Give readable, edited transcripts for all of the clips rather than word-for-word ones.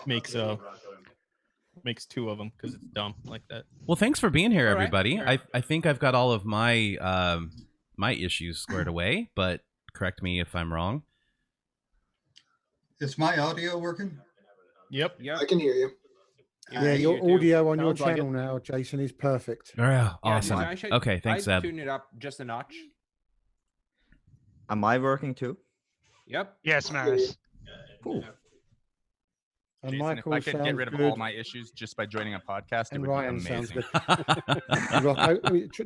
makes two of them because it's dumb like that. Well, thanks for being here, everybody. Right. I think I've got all of my my issues squared away, but correct me if I'm wrong. Is my audio working? Yep. I can hear you. Yeah, your audio on your channel now, Jason, is perfect. Yeah, awesome. Okay, thanks, Zeb. Tune it up just a notch. Am I working too? Yep. Yes, Maris. Cool. And Jason, Michael, if I could get rid of all my issues just by joining a podcast, it would Ryan be amazing.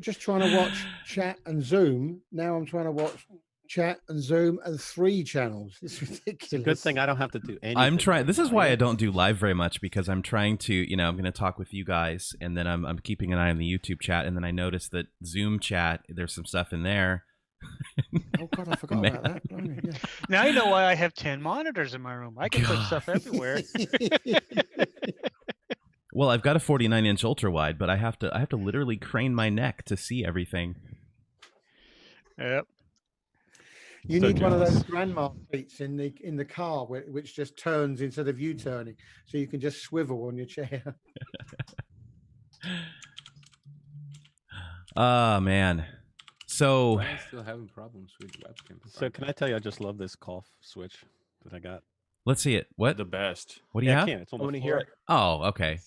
Just trying to watch chat and Zoom. Now I'm trying to watch chat and Zoom and 3 channels. It's ridiculous. It's a good thing I don't have to do anything. I'm trying. This is why I don't do live very much, because I'm trying to, I'm going to talk with you guys, and then I'm keeping an eye on the YouTube chat, and then I noticed that Zoom chat, there's some stuff in there. Oh God, I forgot about that. Yeah. Now you know why I have 10 monitors in my room. I can put stuff everywhere. Well, I've got a 49-inch ultra wide, but I have to literally crane my neck to see everything. Yep. You need one of those grandma seats in the car which just turns instead of you turning, so you can just swivel on your chair. Oh man. So I'm still having problems with webcam. So can I tell you, I just love this cough switch that I got. Let's see it. What? The best. What do you have? I can't. It's on the floor. Oh, okay.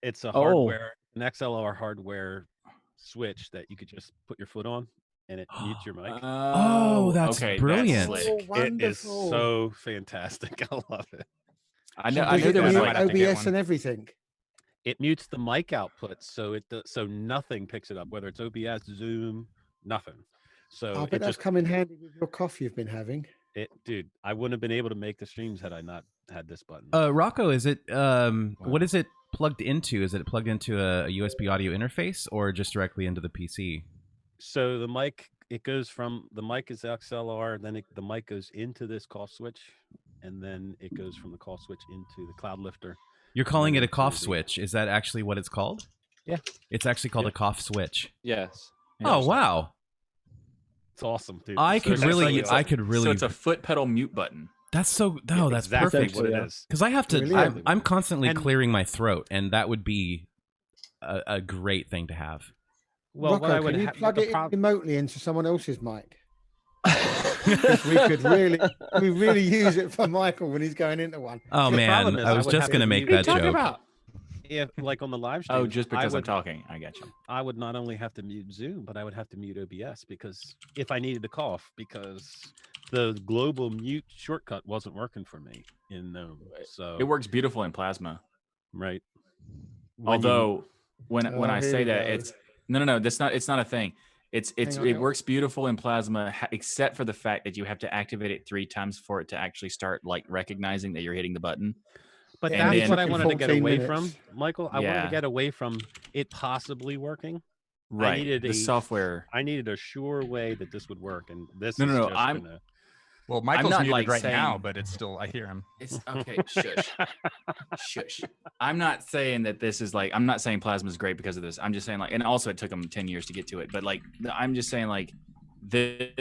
It's a hardware, an XLR hardware switch that you could just put your foot on, and it mutes your mic. Oh, that's brilliant. That's it is so fantastic. I love it. I knew there was OBS and everything. It mutes the mic output, so nothing picks it up, whether it's OBS, Zoom, nothing. So I bet that's come in handy with your cough you've been having. Dude, I wouldn't have been able to make the streams had I not had this button. Rocco, is it what is it plugged into? Is it plugged into a USB audio interface or just directly into the PC? So the mic, it goes from the mic is XLR, then the mic goes into this cough switch, and then it goes from the cough switch into the cloud lifter. You're calling it a cough switch. Is that actually what it's called? Yeah. It's actually called a cough switch. Yes. Oh, wow. It's awesome, dude. I could really. So it's a foot pedal mute button. That's so. No, that's exactly perfect. what it is. Because I have to. I'm constantly clearing my throat, and that would be a great thing to have. Well, Rocco, can you plug it remotely into someone else's mic? we could really use it for Michael when he's going into one. Oh man, I was just gonna make that joke. If like on the live stream. Oh, just because I'm talking, I got you. I would not only have to mute Zoom, but I would have to mute OBS because if I needed to cough, because the global mute shortcut wasn't working for me in Gnome. So it works beautiful in Plasma, right? Although when I say that, it's no, that's not. It's not a thing. It works beautiful in Plasma, except for the fact that you have to activate it 3 times for it to actually start like recognizing that you're hitting the button. But that's what I wanted to get away from, Michael. I wanted to get away from it possibly working. Right. I needed the software. I needed a sure way that this would work, and this. No. Well, Michael's not muted like right saying, now, but it's still. I hear him. It's okay. Shush. Shush. I'm not saying that this is like. I'm not saying Plasma is great because of this. I'm just saying like, and also it took them 10 years to get to it. But like, I'm just saying like, the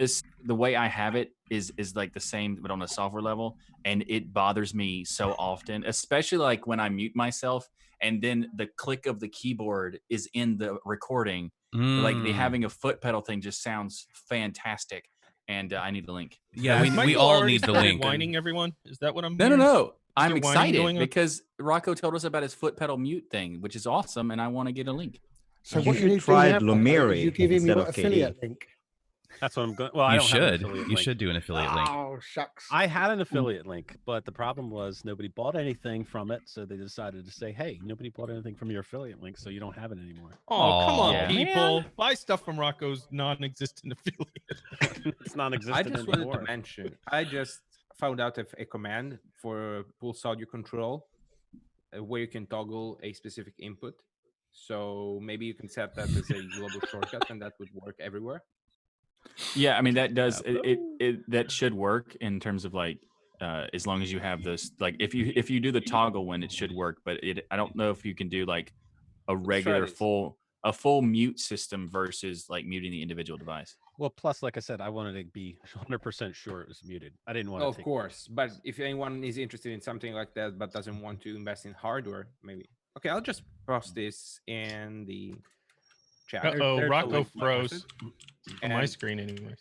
way I have it is like the same, but on a software level, and it bothers me so often, especially like when I mute myself, and then the click of the keyboard is in the recording. Like the having a foot pedal thing just sounds fantastic. And I need the link. Yeah, we all need the link. Whining everyone? Is that what I'm? No. I'm excited because Rocco told us about his foot pedal mute thing, which is awesome, and I want to get a link. So what you tried Lumiri? You give him your affiliate link. That's what I'm going. Well, I don't have an affiliate link. You should do an affiliate link. Oh shucks! I had an affiliate link, but the problem was nobody bought anything from it, so they decided to say, "Hey, nobody bought anything from your affiliate link, so you don't have it anymore." Oh, come on, people! Buy stuff from Rocco's non-existent affiliate. It's non-existent. I just anymore. wanted to mention. I just found out of a command for pulse audio control, where you can toggle a specific input. So maybe you can set that as a global shortcut, and that would work everywhere. Yeah, I mean that does it that should work in terms of like as long as you have this, like if you do the toggle one, it should work, but I don't know if you can do like a regular full mute system versus like muting the individual device. Well, plus, like I said, I wanted to be 100% sure it was muted. I didn't want to. Of course, but if anyone is interested in something like that but doesn't want to invest in hardware, maybe. Okay, I'll just post this in the chat. Uh-oh, There's a Rocco link froze on my And screen anyways.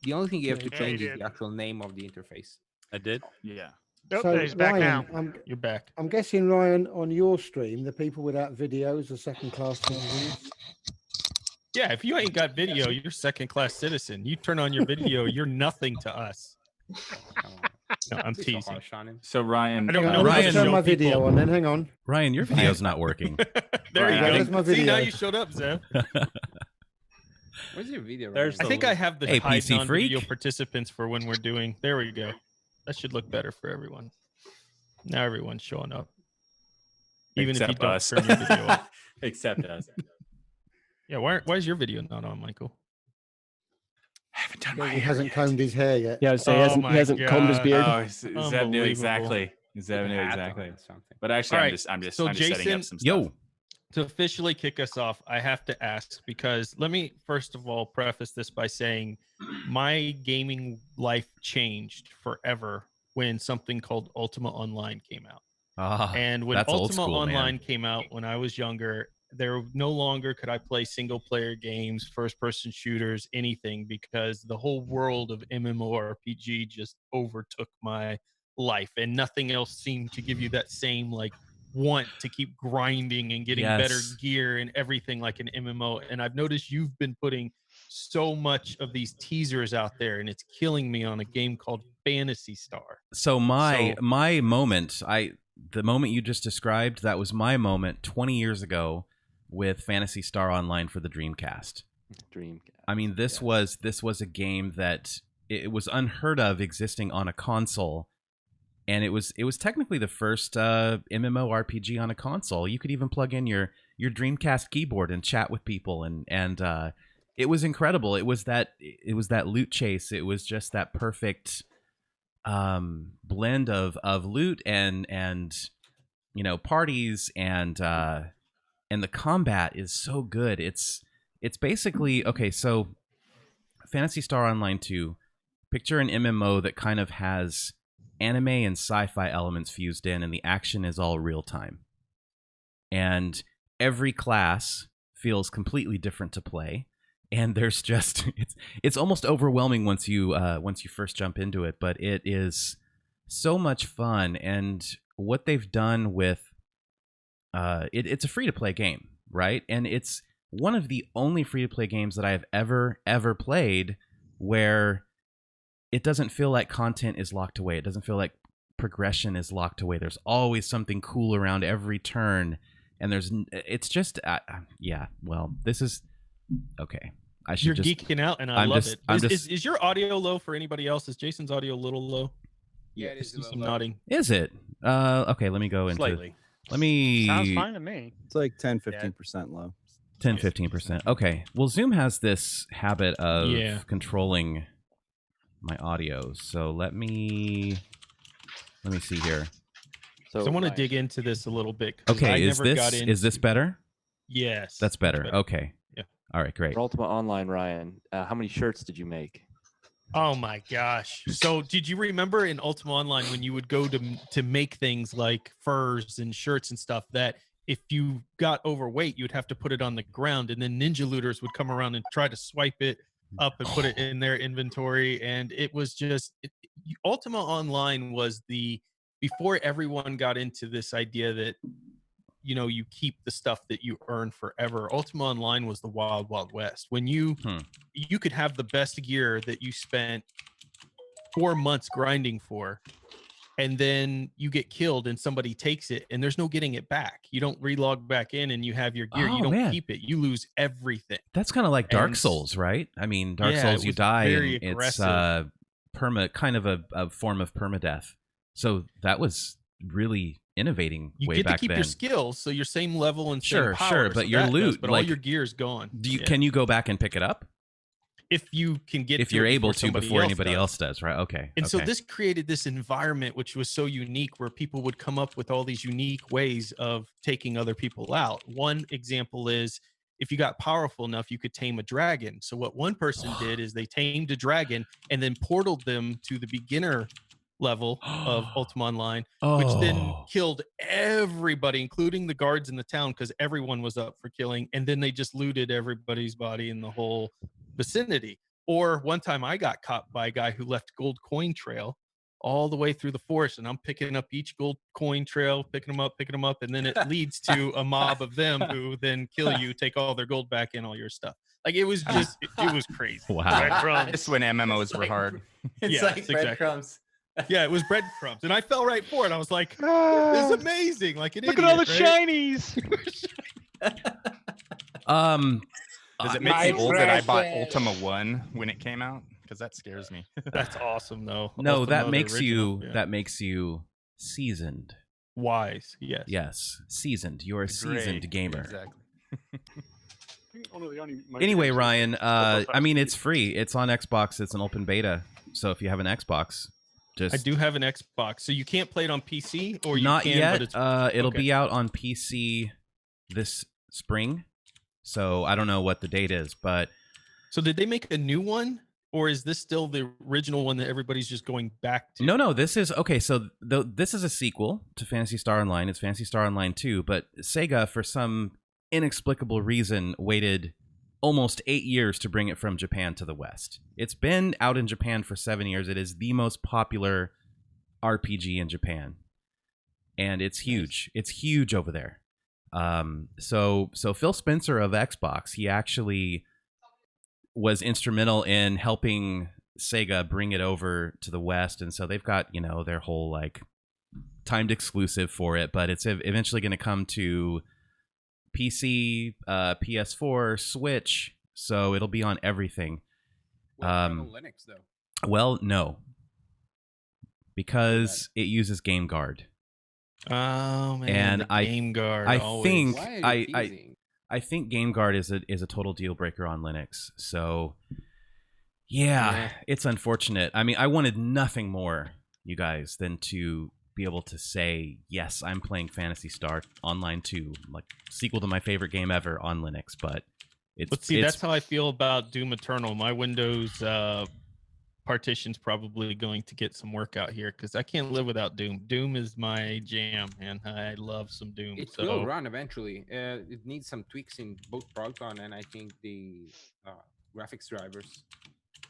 The only thing you have to Yeah, change he is did. the actual name of the interface. I did. Yeah. Nope, So, he's back Ryan, now. You're back. I'm guessing, Ryan, on your stream, the people without videos are second-class citizens. Yeah, if you ain't got video, you're second-class citizen. You turn on your video, you're nothing to us. No, I'm So teasing. harsh on him. So Ryan, I don't know. Let me Ryan, just turn show my video people. on then. Hang on. Ryan, your video's not working. There Right, you I go. think- There's my See, now video. you showed up, Zev. Where's your video? There's Ryan? I think I have the Hey, hide PC non-video freak. participants for when we're doing. There we go. That should look better for everyone. Now everyone's showing up. Even if you except don't us. turn your video off. Except us. Yeah, why is your video not on, Michael? I haven't done He my hair hasn't yet. combed his hair yet. Yeah, so Oh he hasn't, my he hasn't combed his God. beard. Oh, Zeb knew Unbelievable. exactly. Zeb knew Hat on exactly. or something. But actually, All I'm right, just setting so up Jason- some stuff. Yo, To officially kick us off, I have to ask, because let me first of all preface this by saying my gaming life changed forever when something called Ultima Online came out. And when that's old Ultima school, man. Online came out when I was younger, there no longer could I play single player games, first person shooters, anything, because the whole world of MMORPG just overtook my life, and nothing else seemed to give you that same like want to keep grinding and getting better Yes. gear and everything like an MMO. And I've noticed you've been putting so much of these teasers out there, and it's killing me on a game called Phantasy Star. So my So- my moment, the moment you just described, that was my moment 20 years ago with Phantasy Star Online for the Dreamcast. I mean, this was a game that it was unheard of existing on a console, and it was technically the first MMORPG on a console. You could even plug in your Dreamcast keyboard and chat with people, and it was incredible. It was that loot chase. It was just that perfect blend of loot and you know, parties, and the combat is so good. It's basically, okay, so Phantasy Star Online 2, picture an MMO that kind of has anime and sci-fi elements fused in, and the action is all real time. And every class feels completely different to play. And there's just it's almost overwhelming once you first jump into it, but it is so much fun. And what they've done with it's a free to play game, right? And it's one of the only free to play games that I have ever played where it doesn't feel like content is locked away. It doesn't feel like progression is locked away. There's always something cool around every turn, and it's just yeah. Well, this is okay. I should You're just geeking out, and I I'm love just- it. I'm Is your audio low for anybody else? Is Jason's audio a little low? Yeah, it I is see a some little nodding. Is it? Okay, let me go into Slightly. Let me Sounds fine to me. It's like 10-15% low. 10-15%. Okay. Well, Zoom has this habit of Yeah. controlling my audio. So let me see here. So I want to Ryan, dig into this a little bit. 'cause I Okay, is never got this into- better? Yes. That's better. Okay. Yeah. All right, great. for Ultima Online, Ryan, how many shirts did you make? Oh my gosh. So did you remember in Ultima Online when you would go to make things like furs and shirts and stuff, that if you got overweight, you'd have to put it on the ground, and then ninja looters would come around and try to swipe it up and put it in their inventory. And it was just Ultima Online was before everyone got into this idea that, you know, you keep the stuff that you earn forever. Ultima Online was the wild, wild west. When you could have the best gear that you spent 4 months grinding for, and then you get killed and somebody takes it, and there's no getting it back. You don't relog back in and you have your gear. Oh, You don't man. keep it. You lose everything. That's kind of like Dark And- Souls, right? I mean, Dark Yeah, Souls, it you was die, very and it's aggressive. kind of a form of permadeath. So that was really innovating You way get to back keep then. your skills, so your same level and Sure, same power. sure, but so your that does, loot, but like, all your gear's gone. Yeah. Can you go back and pick it up if you can get if to you're it able to somebody before else anybody does. else does, right? Okay. And so okay. this created this environment which was so unique, where people would come up with all these unique ways of taking other people out. One example is if you got powerful enough, you could tame a dragon. So what one person did is they tamed a dragon and then portaled them to the beginner level of Ultima Online, which then killed everybody, including the guards in the town, because everyone was up for killing. And then they just looted everybody's body in the whole vicinity. Or one time I got caught by a guy who left gold coin trail all the way through the forest, and I'm picking up each gold coin trail, picking them up, and then it leads to a mob of them who then kill you, take all their gold back and all your stuff. Like, it was just, it was crazy. Wow. It's when MMOs were hard. It's like breadcrumbs. Yeah, it was breadcrumbs, and I fell right for it. I was like, "This is amazing!" Like an Look idiot, at all the right? shinies. Does it make you old that I bought Ultima 1 when it came out? Because that scares me. That's awesome, though. No, Ultima, that the makes original, you yeah. that makes you seasoned. Wise. Yes. Yes, seasoned. You're a seasoned Great. gamer. Exactly. Anyway, Ryan, I mean, it's free. It's on Xbox. It's an open beta. So if you have an Xbox, just I do have an Xbox, so you can't play it on PC, or you not can, yet. But it's, It'll okay. be out on PC this spring. So I don't know what the date is, but So did they make a new one, or is this still the original one that everybody's just going back to? no, this is okay. So this is a sequel to Phantasy Star Online. It's Phantasy Star Online 2, but Sega, for some inexplicable reason, waited almost 8 years to bring it from Japan to the West. It's been out in Japan for 7 years. It is the most popular RPG in Japan, and it's huge. It's huge over there. So Phil Spencer of Xbox, he actually was instrumental in helping Sega bring it over to the West, and so they've got, you know, their whole like timed exclusive for it, but it's eventually going to come to PC, PS4, Switch, so it'll be on everything. Linux though. Well, no, because it uses GameGuard. Oh man, And the I Game Guard. I always. think Why are you teasing? I think GameGuard is a total deal breaker on Linux. So yeah, it's unfortunate. I mean, I wanted nothing more, you guys, than to be able to say, yes, I'm playing Phantasy Star Online 2, like sequel to my favorite game ever on Linux, but Let's see, that's how I feel about Doom Eternal. My Windows partition's probably going to get some work out here, because I can't live without Doom. Doom is my jam, man. I love some Doom. It so will run eventually. It needs some tweaks in both Procon and I think the graphics drivers,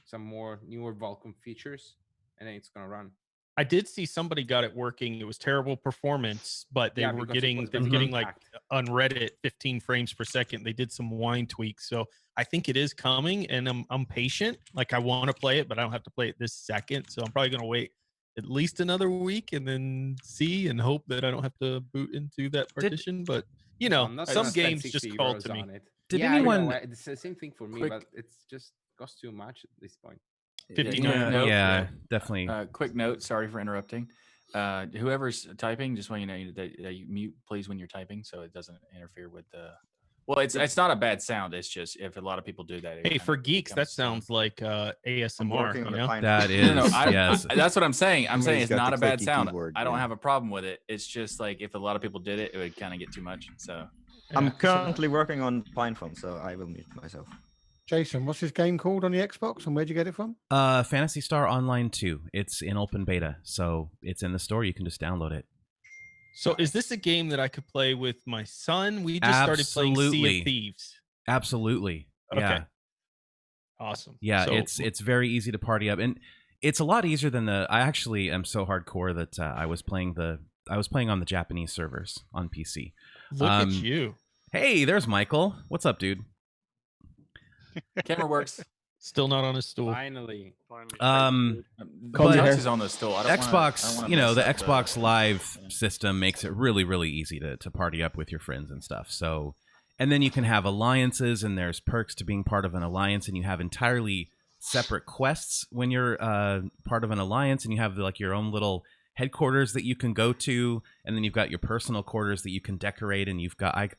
some more newer Vulkan features, and then it's gonna run. I did see somebody got it working. It was terrible performance, but they were getting like on Reddit 15 frames per second. They did some wine tweaks, so I think it is coming, and I'm patient. Like, I want to play it, but I don't have to play it this second. So I'm probably gonna wait at least another week and then see and hope that I don't have to boot into that partition. But you know, some games just call to me. Did anyone? It's the same thing for me, but it's just costs too much at this point. 59. Yeah, definitely. Quick note. Sorry for interrupting. Whoever's typing, just want you to know that you mute, please, when you're typing, so it doesn't interfere with the. Well, it's not a bad sound. It's just if a lot of people do that. Hey, for geeks, that sounds like ASMR. You know? That is. Yes. That's what I'm saying. I'm saying it's not a bad sound. Keyboard, I don't have a problem with it. It's just like if a lot of people did it, it would kind of get too much. So I'm currently working on PinePhone, so I will mute myself. Jason, what's his game called on the Xbox, and where'd you get it from? Phantasy Star Online 2. It's in open beta, so it's in the store. You can just download it. So is this a game that I could play with my son? We just started playing Sea of Thieves. Absolutely. Okay. Yeah. Awesome. Yeah, so, it's very easy to party up, and it's a lot easier than the. I actually am so hardcore that I was playing on the Japanese servers on PC. Look at you. Hey, there's Michael. What's up, dude? Camera works. Still not on his stool. Finally. Alex is on the stool. I don't Xbox, wanna you know, the mess up Xbox Live system makes it really, really easy to party up with your friends and stuff. So, and then you can have alliances, and there's perks to being part of an alliance, and you have entirely separate quests when you're part of an alliance, and you have like your own little headquarters that you can go to, and then you've got your personal quarters that you can decorate, and you've got I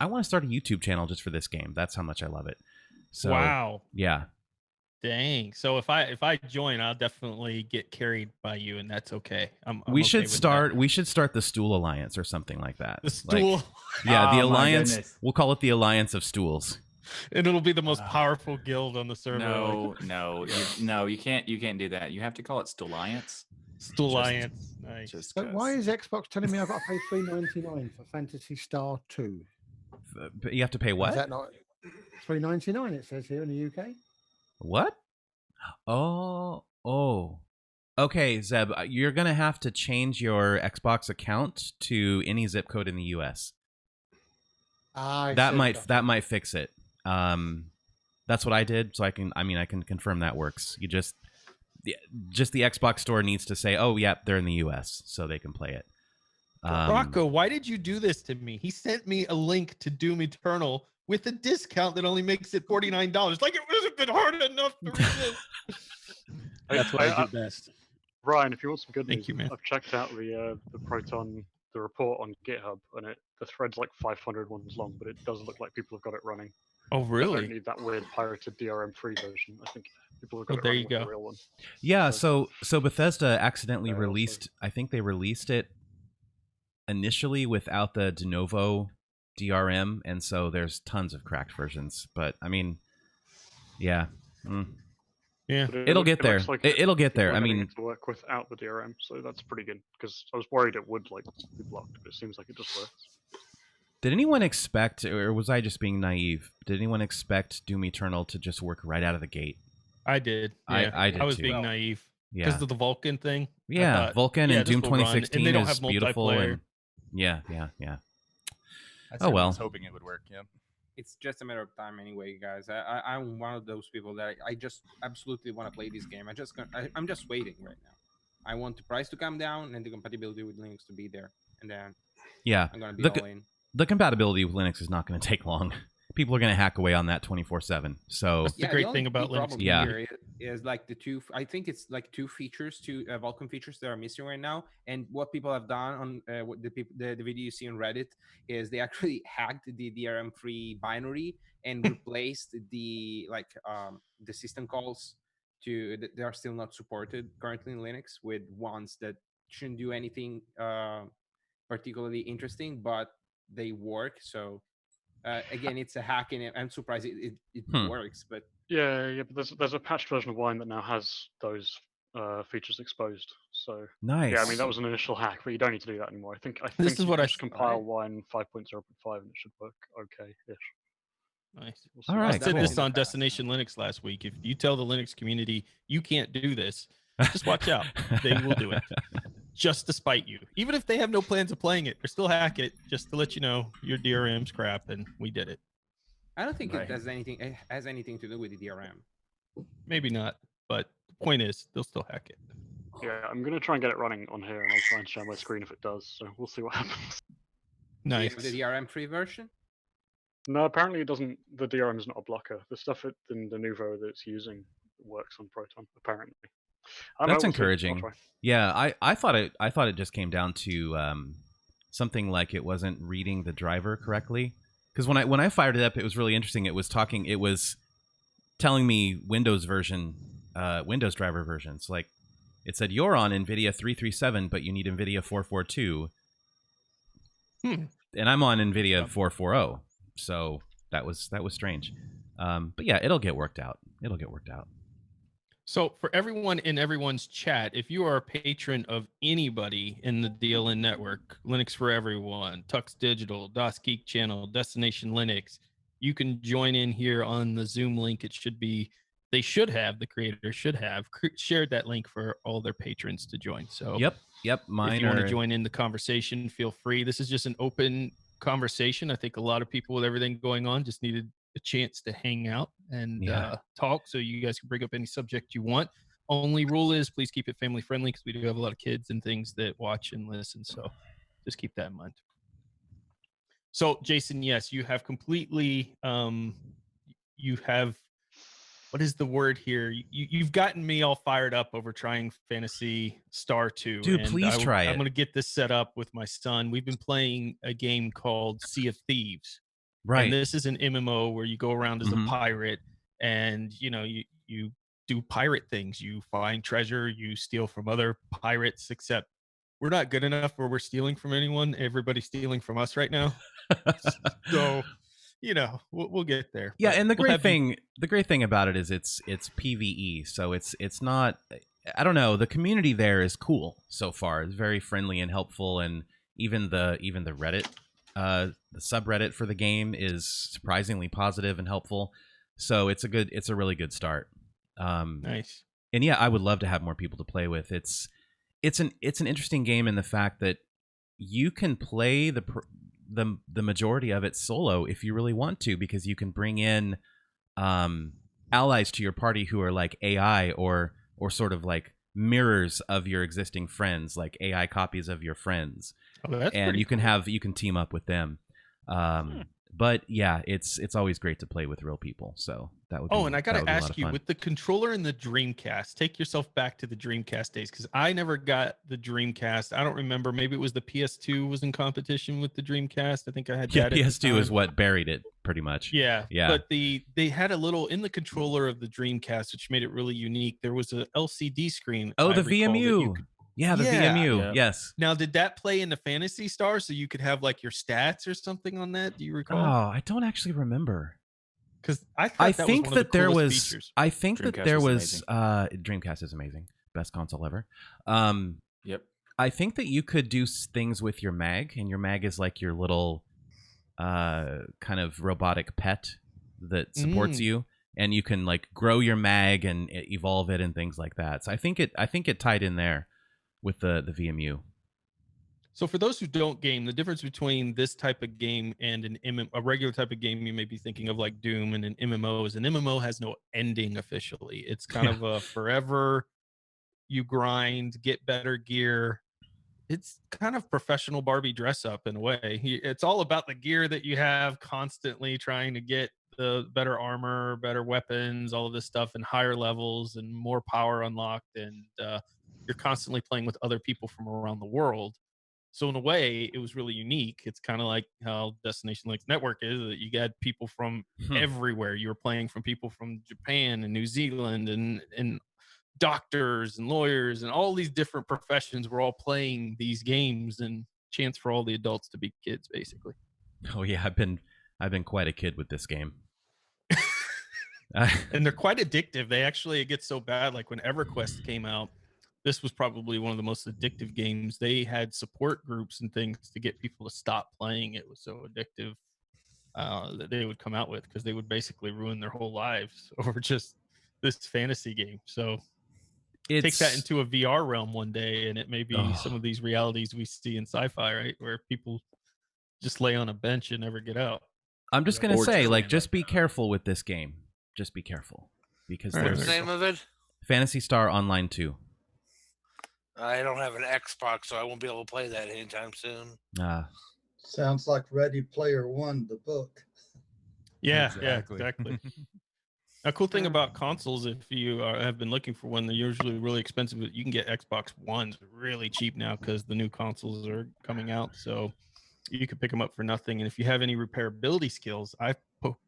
want to start a YouTube channel just for this game. That's how much I love it. So, wow. Yeah. Dang. So if I join, I'll definitely get carried by you, and that's okay. I'm We okay should with start. that. We should start the Stool Alliance or something like that. The stool. Like, yeah, the Oh, my alliance. goodness. We'll call it the Alliance of Stools. And it'll be the most powerful guild on the server. No, you can't do that. You have to call it Stoliance. Stoliance. Nice. So why is Xbox telling me I've got to pay $3.99 for Phantasy Star 2? But you have to pay what? Is that not $3.99? It says here in the UK. What? Oh. Okay, Zeb, you're gonna have to change your Xbox account to any zip code in the US. That might fix it. That's what I did, so I can confirm that works. You just the Xbox store needs to say, oh yeah, they're in the US, so they can play it. Rocco, why did you do this to me? He sent me a link to Doom Eternal with a discount that only makes it $49. Like it wasn't been hard enough to resist. That's what I do best. Ryan, if you want some good news, Thank you, man. I've checked out the Proton, the report on GitHub, and the thread's like 500 ones long, but it does look like people have got it running. Oh, I really? don't need that weird pirated DRM-free version. I think people have got it there running you with go. the real one. Yeah, so Bethesda accidentally released. I think they released it initially without the de novo DRM, and so there's tons of cracked versions. But I mean, yeah. Yeah, it'll get there. Like it'll get there. I getting mean, it to work without the DRM, so that's pretty good. Because I was worried it would like be blocked, but it seems like it just works. did anyone expect, or was I just being naive? Did anyone expect Doom Eternal to just work right out of the gate? I did. Yeah. I did I was too. being naive Yeah, because of the Vulcan thing. yeah, Vulcan and this Doom will run, 2016 and they don't is have beautiful. multiplayer. And yeah. I well. was hoping it would work. Yeah. It's just a matter of time anyway, guys. I'm one of those people that I just absolutely want to play this game. I'm just waiting right now. I want the price to come down and the compatibility with Linux to be there, and then Yeah, I'm gonna be all in. the compatibility with Linux is not going to take long. People are going to hack away on that 24/7. So That's the great thing about Linux. Yeah. Here is like the two. I think it's like two Vulkan features that are missing right now. And what people have done on the video you see on Reddit is they actually hacked the DRM-free binary and replaced the system calls they are still not supported currently in Linux with ones that shouldn't do anything particularly interesting, but they work. So. Again, it's a hack, and I'm surprised it works. But yeah, but there's a patched version of Wine that now has those features exposed. So nice. Yeah, I mean that was an initial hack, but you don't need to do that anymore. I think This is what I just compile Wine 5.0.5 and it should work okay-ish. Nice. We'll see. All right, I said cool. this on Destination Linux last week. If you tell the Linux community you can't do this, just watch out. They will do it. Just to spite you. Even if they have no plans of playing it, they still hack it just to let you know your DRM's crap and we did it. I don't think it has anything to do with the DRM. Maybe not, but the point is they'll still hack it. Yeah, I'm gonna try and get it running on here, and I'll try and share my screen if it does. So we'll see what happens. Nice. Do you have the DRM-free version? No, apparently it doesn't. The DRM is not a blocker. The stuff in the Nouveau that it's using works on Proton. Apparently. That's encouraging. Yeah, I thought it just came down to something like it wasn't reading the driver correctly. Because when I fired it up, it was really interesting. It was telling me Windows driver versions. Like it said you're on NVIDIA 337, but you need NVIDIA 442. And I'm on NVIDIA 440. So that was strange. But yeah, it'll get worked out. So for everyone in everyone's chat, if you are a patron of anybody in the DLN network, Linux for Everyone, Tux Digital, DOS Geek Channel, Destination Linux, you can join in here on the Zoom link. The creator should have shared that link for all their patrons to join. So Yep. if you want to join in the conversation, feel free. This is just an open conversation. I think a lot of people with everything going on just needed a chance to hang out and talk, so you guys can bring up any subject you want. Only rule is please keep it family friendly because we do have a lot of kids and things that watch and listen, so just keep that in mind. So Jason, yes, you have completely you have, what is the word here, you've gotten me all fired up over trying Phantasy Star 2. Dude, please try it. I'm going to get this set up with my son. We've been playing a game called Sea of Thieves. Right. And this is an MMO where you go around as a pirate, and you do pirate things. You find treasure, you steal from other pirates, except we're not good enough where we're stealing from anyone. Everybody's stealing from us right now. So, you know, we'll get there. Yeah, But and the we'll great thing about it is it's PvE, so it's not. I don't know. The community there is cool so far. It's very friendly and helpful, and even the Reddit, the subreddit for the game is surprisingly positive and helpful. So it's a really good start. Nice. And yeah, I would love to have more people to play with. It's an interesting game in the fact that you can play the majority of it solo if you really want to, because you can bring in allies to your party who are like AI or sort of like mirrors of your existing friends, like AI copies of your friends. Oh, that's and you can cool. you can team up with them. But yeah, it's always great to play with real people. So that would be, and I got to ask you, with the controller and the Dreamcast, take yourself back to the Dreamcast days, because I never got the Dreamcast. I don't remember. Maybe it was the PS2 was in competition with the Dreamcast. I think I had that. PS2 is what buried it pretty much. Yeah. Yeah. But they had a little in the controller of the Dreamcast, which made it really unique. There was a LCD screen. Oh, the I recall, that VMU. you could- Yeah, the VMU. Yes. Now, did that play in the Phantasy Star so you could have like your stats or something on that? Do you recall? Oh, I don't actually remember. Because I thought I that think was one of that the there coolest was. features. I think that Dreamcast there was was. Dreamcast is amazing. Best console ever. Yep. I think that you could do things with your mag, and your mag is like your little kind of robotic pet that supports you, and you can like grow your mag and evolve it and things like that. So I think it tied in there with the VMU. So for those who don't game, the difference between this type of game and a regular type of game you may be thinking of like Doom and an MMO is an MMO has no ending officially. It's kind of a forever, you grind, get better gear. It's kind of professional Barbie dress up in a way. It's all about the gear that you have, constantly trying to get the better armor, better weapons, all of this stuff, and higher levels and more power unlocked. And you're constantly playing with other people from around the world. So in a way, it was really unique. It's kind of like how Destination Links Network is, that you got people from everywhere. You were playing from people from Japan and New Zealand and doctors and lawyers and all these different professions were all playing these games, and chance for all the adults to be kids, basically. Oh yeah, I've been quite a kid with this game. And they're quite addictive. It gets so bad. Like when EverQuest came out, this was probably one of the most addictive games. They had support groups and things to get people to stop playing. It was so addictive that they would come out with, because they would basically ruin their whole lives over just this fantasy game. So take that into a VR realm one day, and it may be some of these realities we see in sci-fi, right? Where people just lay on a bench and never get out. I'm just going to say, like, just be careful with this game. Just be careful. Because what's the name of it? Phantasy Star Online 2. I don't have an Xbox, so I won't be able to play that anytime soon. Sounds like Ready Player One, the book. Yeah, exactly. A cool thing about consoles, if you have been looking for one, they're usually really expensive, but you can get Xbox Ones really cheap now because the new consoles are coming out. So you can pick them up for nothing. And if you have any repairability skills, I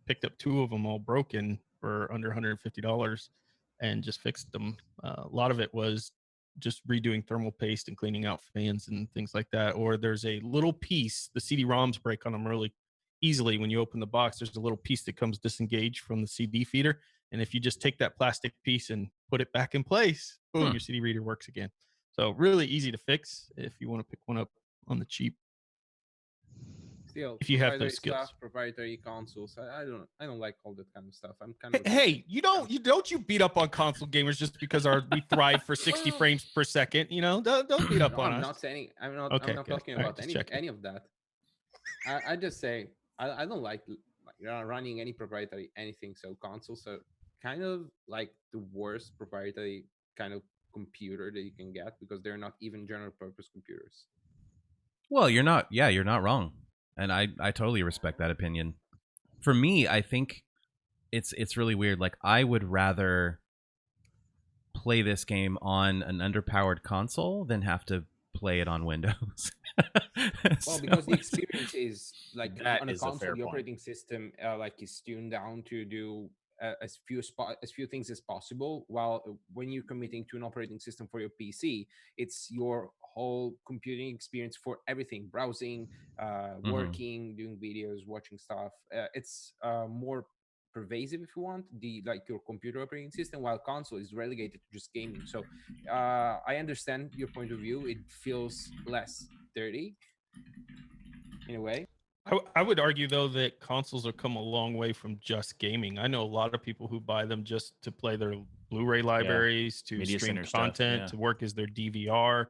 picked up 2 of them all broken for under $150 and just fixed them. A lot of it was just redoing thermal paste and cleaning out fans and things like that. Or there's a little piece, the CD-ROMs break on them really easily. When you open the box, there's a little piece that comes disengaged from the CD feeder. And if you just take that plastic piece and put it back in place, boom, your CD reader works again. So really easy to fix if you want to pick one up on the cheap. Still, if you have those skills. Proprietary consoles, I don't like all that kind of stuff. I'm kind of hey, you don't beat up on console gamers just because we thrive for 60 frames per second. You know, don't beat up on us. I'm not saying I'm not talking about any of that. I just say I don't like running any proprietary anything. So consoles are kind of like the worst proprietary kind of computer that you can get, because they're not even general purpose computers. Well, you're not wrong. And I totally respect that opinion. For me, I think it's really weird. Like, I would rather play this game on an underpowered console than have to play it on Windows. Well, because the experience is like on a console, the operating system like is tuned down to do as few things as possible. While when you're committing to an operating system for your PC, it's your whole computing experience for everything: browsing, working, doing videos, watching stuff. It's more pervasive, if you want, your computer operating system, while console is relegated to just gaming. So I understand your point of view. It feels less dirty in a way. I would argue though that consoles have come a long way from just gaming. I know a lot of people who buy them just to play their Blu-ray libraries, to Media stream center stuff, content, to work as their DVR.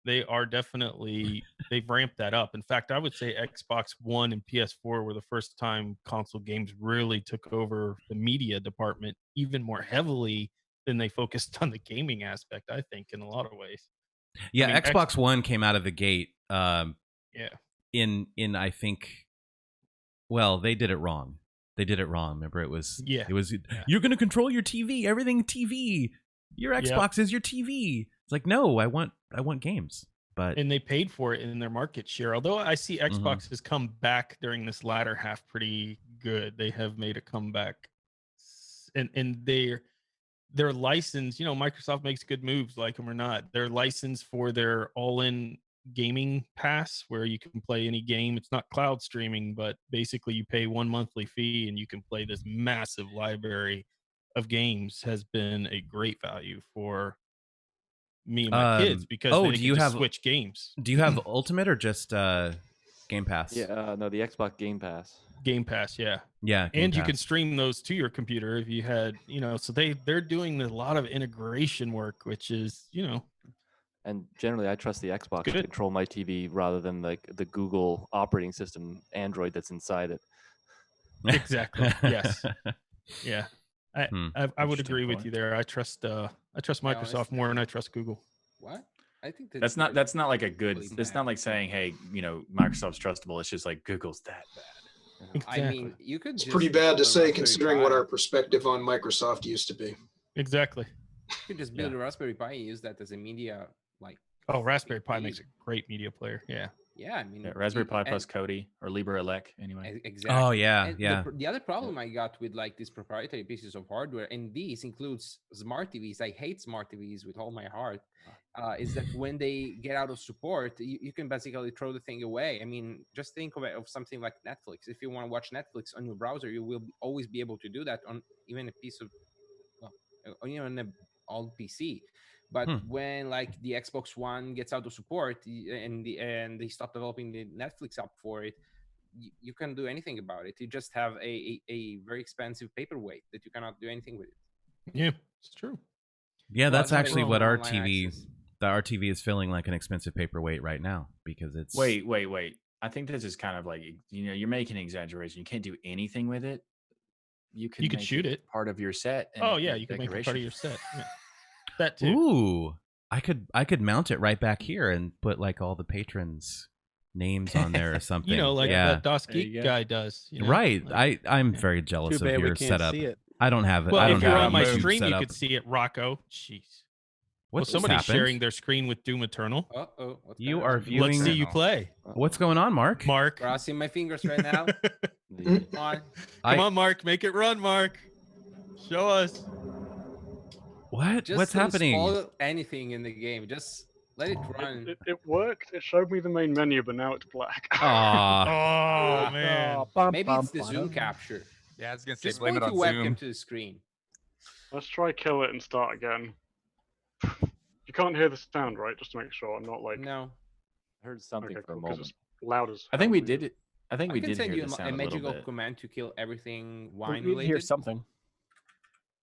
They are definitely, they've ramped that up. In fact, I would say Xbox One and PS4 were the first time console games really took over the media department even more heavily than they focused on the gaming aspect, I think, in a lot of ways. Yeah, I mean, Xbox One came out of the gate. In I think, well, they did it wrong. They did it wrong. Remember, it was you're going to control your TV, everything TV. Your Xbox is your TV. It's like, no, I want games. And they paid for it in their market share. Although I see Xbox has come back during this latter half pretty good. They have made a comeback, and their license. You know, Microsoft makes good moves, like them or not. Their license for their all-in gaming pass, where you can play any game. It's not cloud streaming, but basically you pay one monthly fee and you can play this massive library of games, has been a great value for me and my kids, because do you have switch games? Do you have Ultimate or just Game Pass? Yeah, no, the Xbox Game Pass. Game Pass, yeah. And you can stream those to your computer if you had, so they're doing a lot of integration work, which is, And generally, I trust the Xbox to control my TV rather than like the Google operating system Android that's inside it. Exactly. Yes. Yeah. I would agree with you there. I trust Microsoft more than I trust Google. What? I think that's not like a good. It's not like saying, hey, Microsoft's trustable. It's just like Google's that bad. Exactly. I mean, you could. It's pretty bad to say, considering what our perspective on Microsoft used to be. Exactly. You could just build a Raspberry Pi and use that as a media Raspberry Pi makes a great media player. Yeah. Yeah, I mean, Raspberry Pi plus Kodi or LibreElec anyway. Exactly. Oh yeah, The other problem I got with these proprietary pieces of hardware, and these includes smart TVs. I hate smart TVs with all my heart. Is that when they get out of support, you can basically throw the thing away. I mean, just think of something like Netflix. If you want to watch Netflix on your browser, you will always be able to do that on even a piece of, on an old PC. But when the Xbox One gets out of support and they stop developing the Netflix app for it, you can't do anything about it. You just have a very expensive paperweight that you cannot do anything with it. Yeah, it's true. Yeah, that's actually what our TV is feeling like, an expensive paperweight right now, because it's wait. I think this is kind of like, you're making an exaggeration. You can't do anything with it. You could shoot it part of your set. You can make it part of your set. Yeah. That too. Ooh, I could mount it right back here and put like all the patrons' names on there or something. That DOS Geek guy does. Right. I'm very jealous of your setup. I don't have it. Well, I don't if you're have on my stream, you could see it. Rocco. Jeez. Somebody's sharing their screen with Doom Eternal. Uh-oh. You are viewing. Let's see you play. What's going on, Mark? Crossing my fingers right now. Come on, Mark. Make it run, Mark. Show us. What? What's happening? Spoil anything in the game. Just let it run. It worked. It showed me the main menu, but now it's black. Oh man. Maybe it's the zoom capture. Yeah, I was gonna say Just blame it point on your Zoom. webcam to the screen. Let's try kill it and start again. You can't hear the sound, right? Just to make sure. I'm not like. No. I heard something for a moment. It's loud as. I think we did it. I think we can did send hear you the sound a magical bit. command to kill everything wine We related. hear something.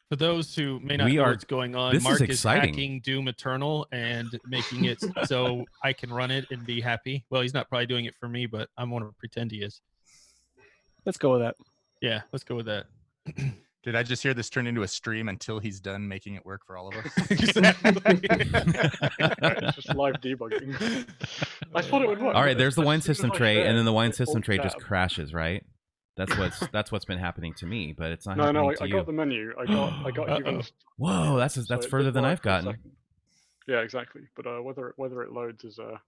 For those who may not know what's going on, Mark is exciting. hacking Doom Eternal and making it so I can run it and be happy. Well, he's not probably doing it for me, but I want to pretend he is. Let's go with that. Yeah, let's go with that. Did I just hear this turn into a stream until he's done making it work for all of us? Exactly. It's just live debugging. I thought it would work. All right, there's the wine As soon as system I tray, shared, and then the wine it system all tray just tabbed. crashes, right? That's what's been happening to me, but it's not No, happening I to you. got the menu. I got even. Whoa, that's So it further did than work I've for a gotten. second. Yeah, exactly. But whether it loads is a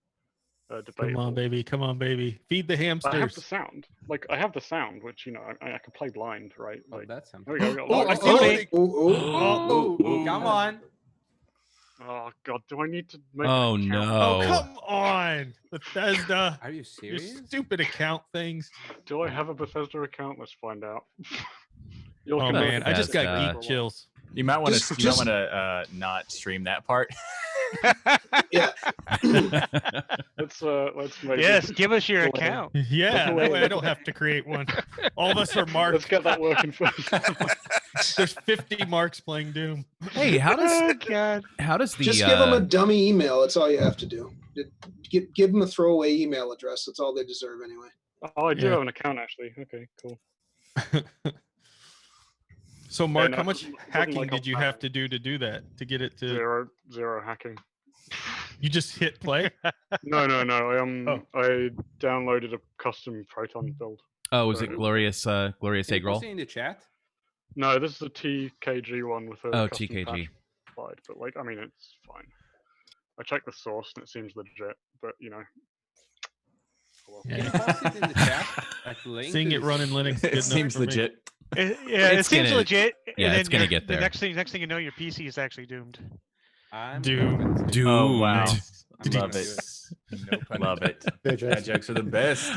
debate. Come on, baby. Come on, baby. Feed the hamsters. I have the sound. like I have the sound, which I can play blind, right? Like that's something. there we go. Oh, I see it. Come on. Oh God, do I need to make Oh an account? no! Oh come on, Bethesda! Are you Your serious? stupid account things. Do I have a Bethesda account? Let's find out. Oh man, I just got geek chills. You might want Just- to not stream that part. Yeah. Let's make Yes, it. give us your Delay. account. Yeah, that way I don't have to create one. All of us are marked. Let's get that working first. There's 50 marks playing Doom. Hey, how does Oh God. how does the Just give them a dummy email. That's all you have to do. Give them a throwaway email address. That's all they deserve anyway. Oh, I do Yeah. have an account actually. Okay, cool. So Mark, no, how it much wasn't hacking like did you a- have to do that to get it to? Zero hacking. You just hit play? No. Oh. I downloaded a custom Proton build. Oh, was it Glorious Can Egg you Roll? post it in the chat? No, this is a TKG one with a Oh, custom TKG. patch applied, but like, I mean, it's fine. I checked the source and it seems legit, but oh well. Can you post it in the chat? Like, link Seeing to it the- run in Linux is good It enough seems for me. legit. Yeah, it It's seems gonna- legit. yeah, and it's then gonna get there. The next thing you know, your PC is actually doomed. I'm Dude. Dude. Oh wow! I'm Love gonna it. do No pun Love it. Good, Dad Jason. jokes are the best.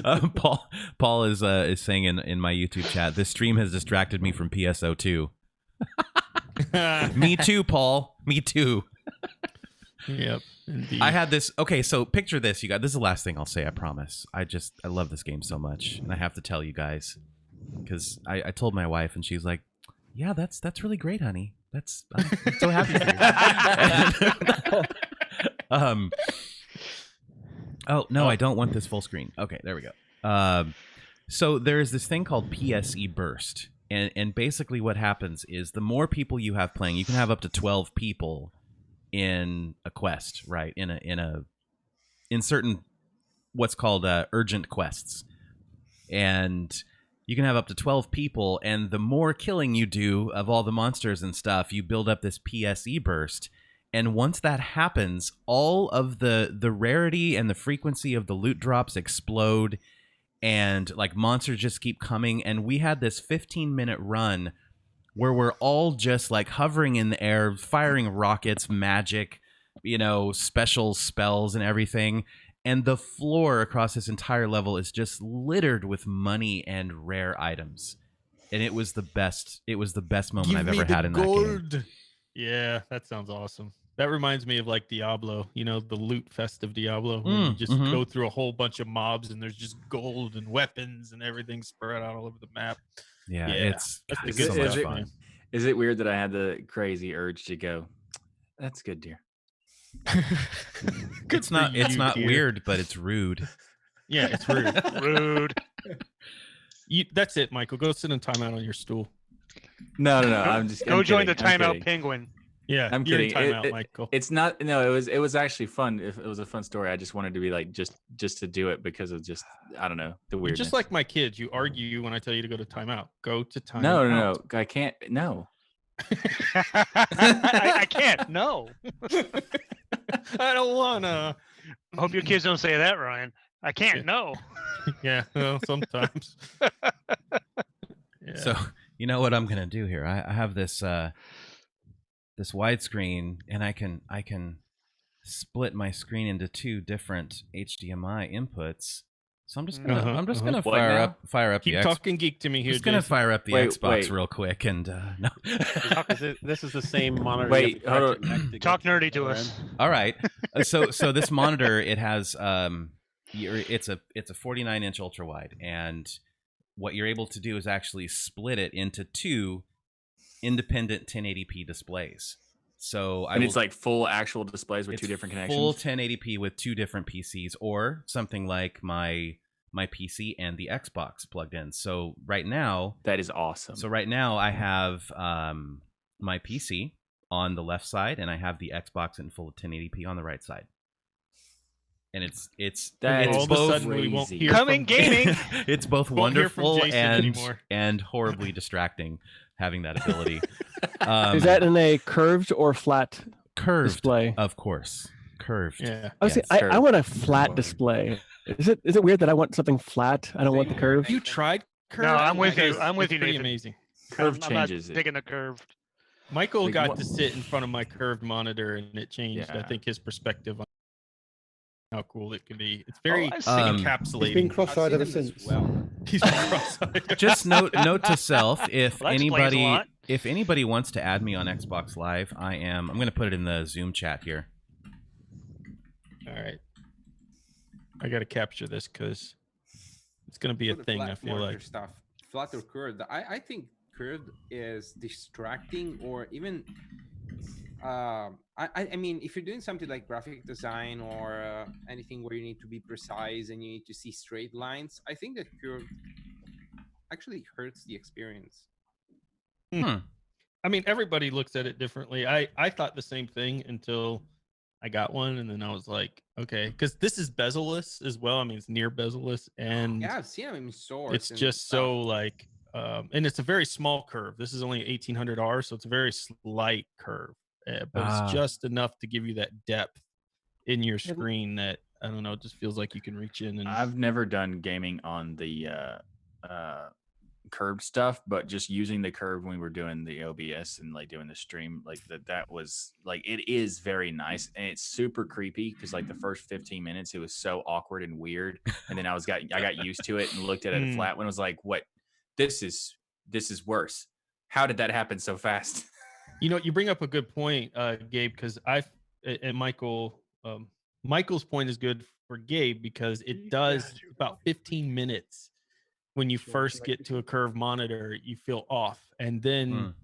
Paul is saying in my YouTube chat, this stream has distracted me from PSO2. Me too, Paul. Me too. Yep. Indeed. I had this. Okay, so picture this, you guys. This is the last thing I'll say. I promise. I love this game so much, and I have to tell you guys because I told my wife, and she's like, "Yeah, that's really great, honey. I'm so happy for you." Oh no, I don't want this full screen. Okay, there we go. So there's this thing called PSE burst, and basically what happens is the more people you have playing, you can have up to 12 people in a quest, right? In certain what's called urgent quests, and you can have up to 12 people, and the more killing you do of all the monsters and stuff, you build up this PSE burst. And once that happens, all of the rarity and the frequency of the loot drops explode, and like monsters just keep coming. And we had this 15-minute run where we're all just like hovering in the air, firing rockets, magic, special spells and everything. And the floor across this entire level is just littered with money and rare items. And it was the best. It was the best moment I've ever had in that game. Yeah, that sounds awesome. That reminds me of like Diablo, the loot fest of Diablo, where you just go through a whole bunch of mobs and there's just gold and weapons and everything spread out all over the map. Yeah, it's so much fun. Is it weird that I had the crazy urge to go? That's good, dear. It's not weird, but it's rude. Yeah, it's rude. Rude. That's it, Michael. Go sit in timeout on your stool. No. I'm just Go join kidding. the I'm timeout kidding. penguin. Yeah, I'm you're kidding. in timeout, Michael. It's not. No, it was actually fun. It was a fun story. I just wanted to be like just to do it because of just I don't know the You're weirdness. just like my kids. You argue when I tell you to go to timeout. Go to timeout. No. I can't. No. I can't. No. I don't wanna. I hope your kids don't say that, Ryan. I can't. No. Yeah, well, sometimes. So you know what I'm gonna do here? I have this this widescreen, and I can split my screen into two different HDMI inputs. So I'm just gonna fire up Keep the talking geek to me here. Just gonna Jason. fire up the Wait, Xbox wait. real quick, and no. This is the same monitor. Wait, you have to hold connect to get Talk to nerdy the to other us. end. All right. So this monitor, it has it's a 49-inch ultra wide, and what you're able to do is actually split it into two independent 1080p displays. So It's like full actual displays with two different connections. Full 1080p with two different PCs, or something like my PC and the Xbox plugged in. So right now, that is awesome. So right now I have my PC on the left side, and I have the Xbox in full 1080p on the right side. And it's all of a both sudden we won't hear Coming from gaming. it's both Won't hear from wonderful Jason anymore. and horribly distracting having that ability. Is that in a curved or flat curved display? Of course, curved. Yeah. I want a flat display. Is it weird that I want something flat? I don't want the curve. You tried curve? No, I'm with you. Because I'm with it's you, pretty Nathan. amazing. Curve I'm not changes it. digging the curved. Michael Like, got what- to sit in front of my curved monitor, and it changed. I Yeah. think his perspective on how cool it can be. It's very I've He's encapsulating. been cross-eyed ever I've seen him since. as well. He's been cross-eyed. Just note to self, if Well, that explains a lot. anybody wants to add me on Xbox Live, I'm going to put it in the Zoom chat here. All right. I got to capture this because it's going to be a For the thing, flat I feel marker like. stuff, flat or curved. I think curved is distracting, or even I mean, if you're doing something like graphic design or anything where you need to be precise and you need to see straight lines, I think that curved actually hurts the experience. I mean, everybody looks at it differently. I thought the same thing until I got one, and then I was like, okay, because this is bezel-less as well. I mean, it's near bezel-less, and Yeah, I've seen them in stores. it's and just stuff. so like, and it's a very small curve. This is only 1800R, so it's a very slight curve, but it's just enough to give you that depth in your screen that I don't know. It just feels like you can reach in. And I've never done gaming on the curved stuff, but just using the curve when we were doing the OBS and like doing the stream, like that was like, it is very nice, and it's super creepy because like the first 15 minutes it was so awkward and weird, and then I got used to it and looked at it flat when I was like, what, this is worse. How did that happen so fast? You know, you bring up a good point, Gabe, because Michael's point is good for Gabe because it does about 15 minutes when you first get to a curved monitor, you feel off, and then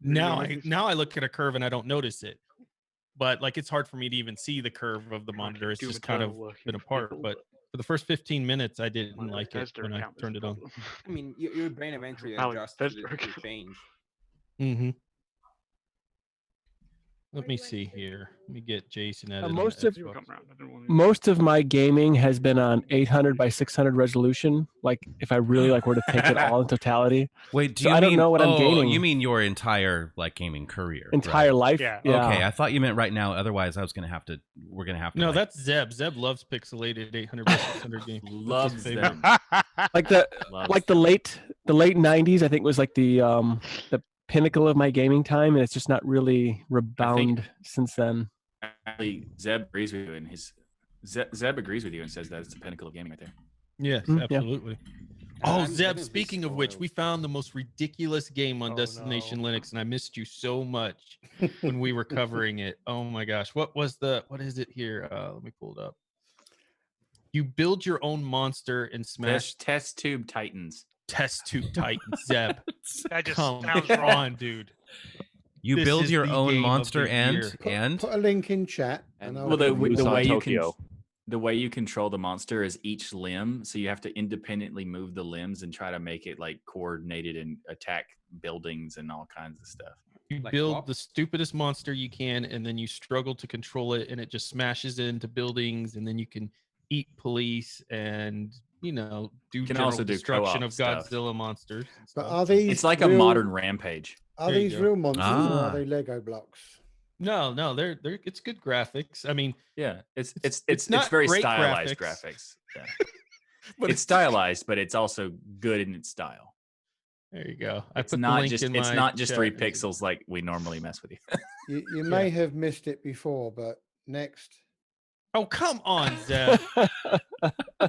now I look at a curve and I don't notice it. But like, it's hard for me to even see the curve of the monitor. It's just kind of been apart. But for the first 15 minutes, I didn't like it when I turned it on. I mean, your brain eventually Alex, adjusts to the change. Mm-hmm. Let me see here. Let me get Jason added. Most of my gaming has been on 800 by 600 resolution. Like if I really were to take it all in totality. Wait, I don't know what I'm gaining. You mean your entire like gaming career? Entire life? Yeah. Okay, I thought you meant right now. Otherwise, we're gonna have to. No, like, that's Zeb. Zeb loves pixelated 800 by 600 games. Loves them. Like the late 90s, I think was like the pinnacle of my gaming time, and it's just not really rebound since then. Actually, Zeb agrees with you, and Zeb agrees with you and says that it's the pinnacle of gaming right there. Yes, absolutely. Oh, Zeb, speaking of which, we found the most ridiculous game on Destination Linux, and I missed you so much when we were covering it. Oh my gosh. What is it here? Let me pull it up. You build your own monster and smash Test Tube Titans. Test Tube Titans, Zeb. That just Come sounds on, wrong. dude. You This build is your the own game of monster the and year. Put a link in chat. And Well, the way Tokyo. the way you control the monster is each limb, so you have to independently move the limbs and try to make it like coordinated and attack buildings and all kinds of stuff. You Like build what? the stupidest monster you can, and then you struggle to control it, and it just smashes into buildings, and then you can eat police and do can general also do destruction co-op of stuff. Godzilla monsters. and But stuff. are these? It's like a real- modern Rampage. Are There you these go. real monsters or Ah. are they Lego blocks? No, they're it's good graphics. I mean, Yeah, it's not very great stylized graphics. graphics. Yeah. but It's stylized, but it's also good in its style. there you go. I It's put the not link just in it's my not just chat. 3 pixels like we normally mess with you. You may have missed it before, but next. Oh, come on, Zeb.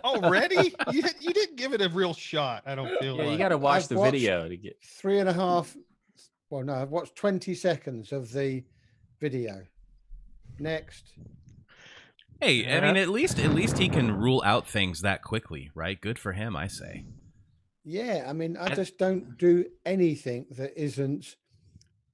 Already? You didn't give it a real shot. I don't feel Yeah, like. you got to watch I've the watched video to get. 3.5. Well, no, I've watched 20 seconds of the video. Next. Hey, I mean, at least he can rule out things that quickly, right? Good for him, I say. Yeah, I mean, I just don't do anything that isn't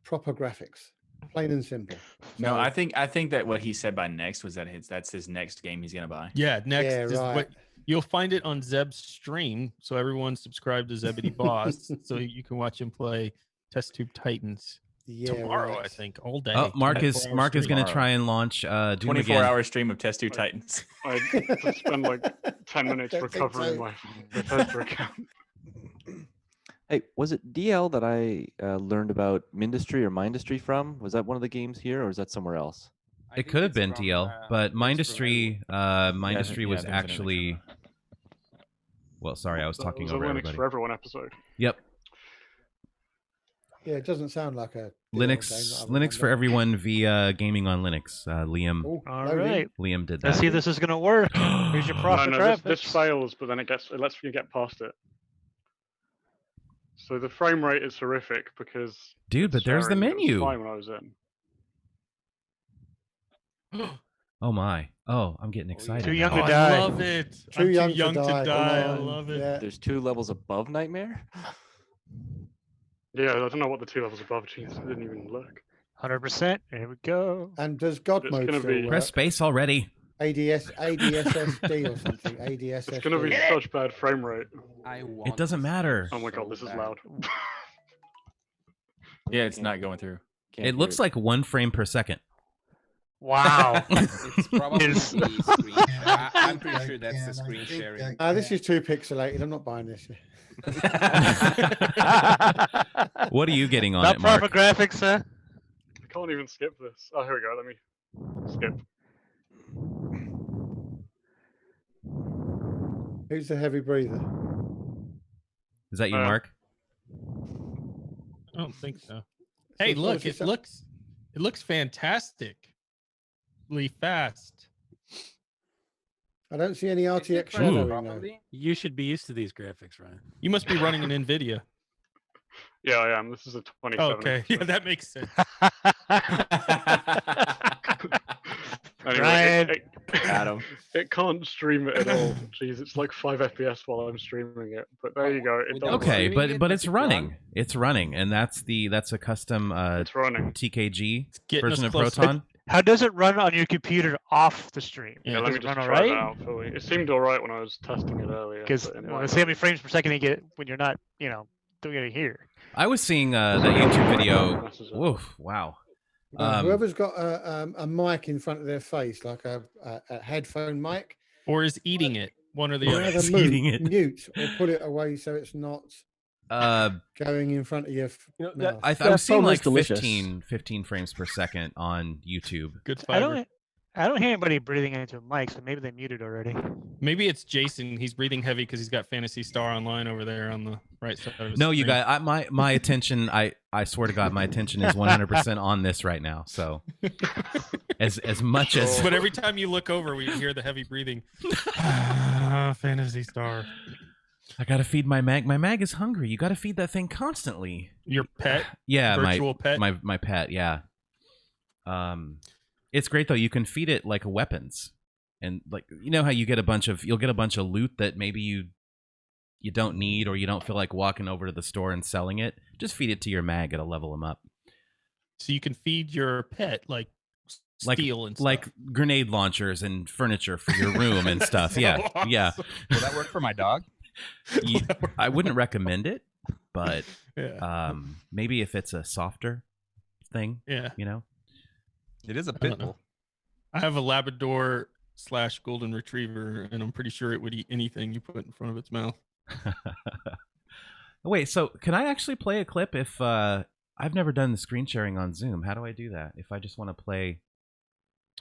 proper graphics. Plain and simple. No, So- I think that what he said by next was that that's his next game he's gonna buy. Yeah, next Yeah, is right. what you'll find it on Zeb's stream. So everyone subscribe to Zebedee Boss so you can watch him play Test Tube Titans Yeah, tomorrow, right. I think, all day. Oh, Mark is 24 going to stream. try and launch Doom 24-hour again. stream of Test Tube Titans. I just spend like 10 minutes Don't think recovering so. my Bethesda account. Hey, was it DL that I learned about Mindustry or Mindustry from? Was that one of the games here, or is that somewhere else? It could have been DL, but Mindustry, Mindustry was actually. Well, sorry, I was talking It was over a Linux everybody. for Everyone episode. Yep. Yeah, it doesn't sound like a Linux for everyone via Gaming on Linux. Liam. All right. Liam did that. Let's see if this is going to work. Here's your profit this fails, but then it lets you get past it. So the frame rate is horrific because. Dude, but there's the menu. Fine when I was in. Oh my! Oh, I'm getting excited. Too young now. to die. I love it. Too young to to die. I Come on. love it. Yeah. There's 2 levels above Nightmare. Yeah, I don't know what the 2 levels above. Jeez, I didn't even look. 100%. Here we go. And does God It's mode gonna still be- work? Press space already. ADSSD or something. ADSSD. It's gonna be such bad frame rate. It doesn't matter. Oh my god, this is loud. Yeah, it's not going through. It looks like 1 frame per second. Wow. It's probably the screen. I'm pretty sure that's the screen sharing. This is too pixelated. I'm not buying this. What are you getting on Not it, Mark? proper graphics, sir. I can't even skip this. Oh, here we go. Let me skip. Who's the heavy breather? Is that you, Mark? I don't think so. Hey, look! It looks fantastically fast. I don't see any RTX shadowing though. You should be used to these graphics, Ryan. You must be running an NVIDIA. Yeah, I am. This is a 27. Okay, yeah, that makes sense. Anyway, it can't stream it at all. Jeez, it's like 5 FPS while I'm streaming it. But there you go. It does Okay, work. but it's running. It's running, and that's a custom running. TKG getting version us of close. Proton. How does it run on your computer off the stream? Yeah, Does let me it just run try all that right? out for you. It seemed alright when I was testing it earlier. Because but it well, might see how not. many frames per second you get when you're not, doing it here. I was seeing that YouTube video. Woof! Wow. Whoever's got a mic in front of their face, like a headphone mic, or is eating it, one or the other. either mute or put it away so it's not going in front of your mouth. I was seeing like 15 frames per second on YouTube. Good I fiber. don't hear anybody breathing into a mic, so maybe they muted already. Maybe it's Jason. He's breathing heavy because he's got Phantasy Star Online over there on the right side of his No, you screen. guys, my attention. I swear to God, my attention is 100% on this right now. So, as much as. But every time you look over, we hear the heavy breathing. Phantasy Star. I gotta feed my mag. My mag is hungry. You gotta feed that thing constantly. Your pet? Yeah, Virtual pet? My pet. Yeah. It's great though. You can feed it like weapons, and like how you'll get a bunch of loot that maybe you don't need or you don't feel like walking over to the store and selling it. Just feed it to your mag. It'll level them up. So you can feed your pet like steel and stuff. Like grenade launchers and furniture for your room and stuff. So Yeah, awesome. yeah. Will that work for my dog? I wouldn't recommend it, but Yeah. maybe if it's a softer thing. Yeah. It is a I pit don't know. bull. I have a Labrador / Golden Retriever, and I'm pretty sure it would eat anything you put in front of its mouth. Wait, so can I actually play a clip if I've never done the screen sharing on Zoom? How do I do that? If I just want to play.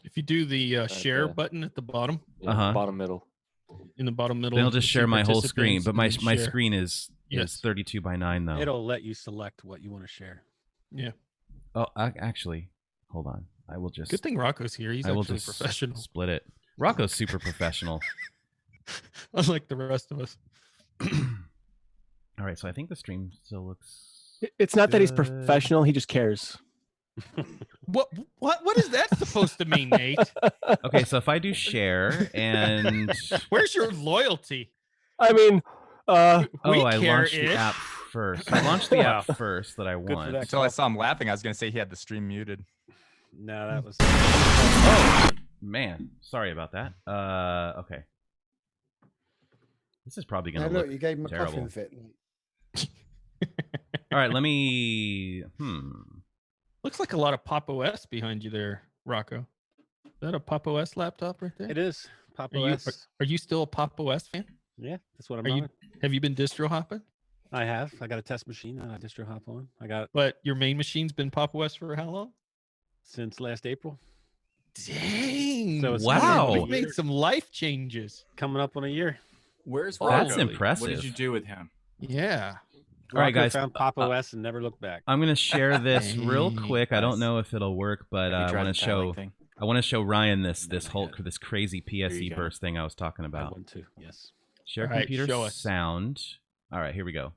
If you do the share button at the bottom, Bottom middle. in the bottom middle, Then I'll just you see share my whole participants screen, but and my then share. screen is Yes. 32 by 9 though. It'll let you select what you want to share. Yeah. Oh, actually, hold on. I will just. Good thing Rocco's here. He's I will actually just professional. Split it. Rocco's super professional. Unlike the rest of us. All right, so I think the stream still looks. It's not that he's good. professional; he just cares. What is that supposed to mean, Nate? Okay, so if I do share and Where's your loyalty? I mean, We I care launched the if- app first. I launched the app first that I want. Until I saw him laughing, I was going to say he had the stream muted. No, that was. Oh man, sorry about that. Okay. This is probably Now gonna look, look you gave him a terrible. coughing fit. All right, let me. Looks like a lot of Pop OS behind you there, Rocco. Is that a Pop OS laptop right there? It is. Pop Are you, OS. are you still a Pop OS fan? Yeah, that's what I'm Are you? on. Have you been distro hopping? I have. I got a test machine that I distro hop on. I got But your main machine's been Pop OS for how long? since last April. Dang! So it's wow, We've made some life changes. Coming up on a year. Where's That's Rocco? impressive. What did you do with him? Yeah. All right, guys. Found Pop OS and never looked back. I'm gonna share this real quick. I don't know if it'll work, but I want to show Ryan this crazy PSE burst thing I was talking about. I want to. Yes. Share All right, computer show us. sound. All right, here we go.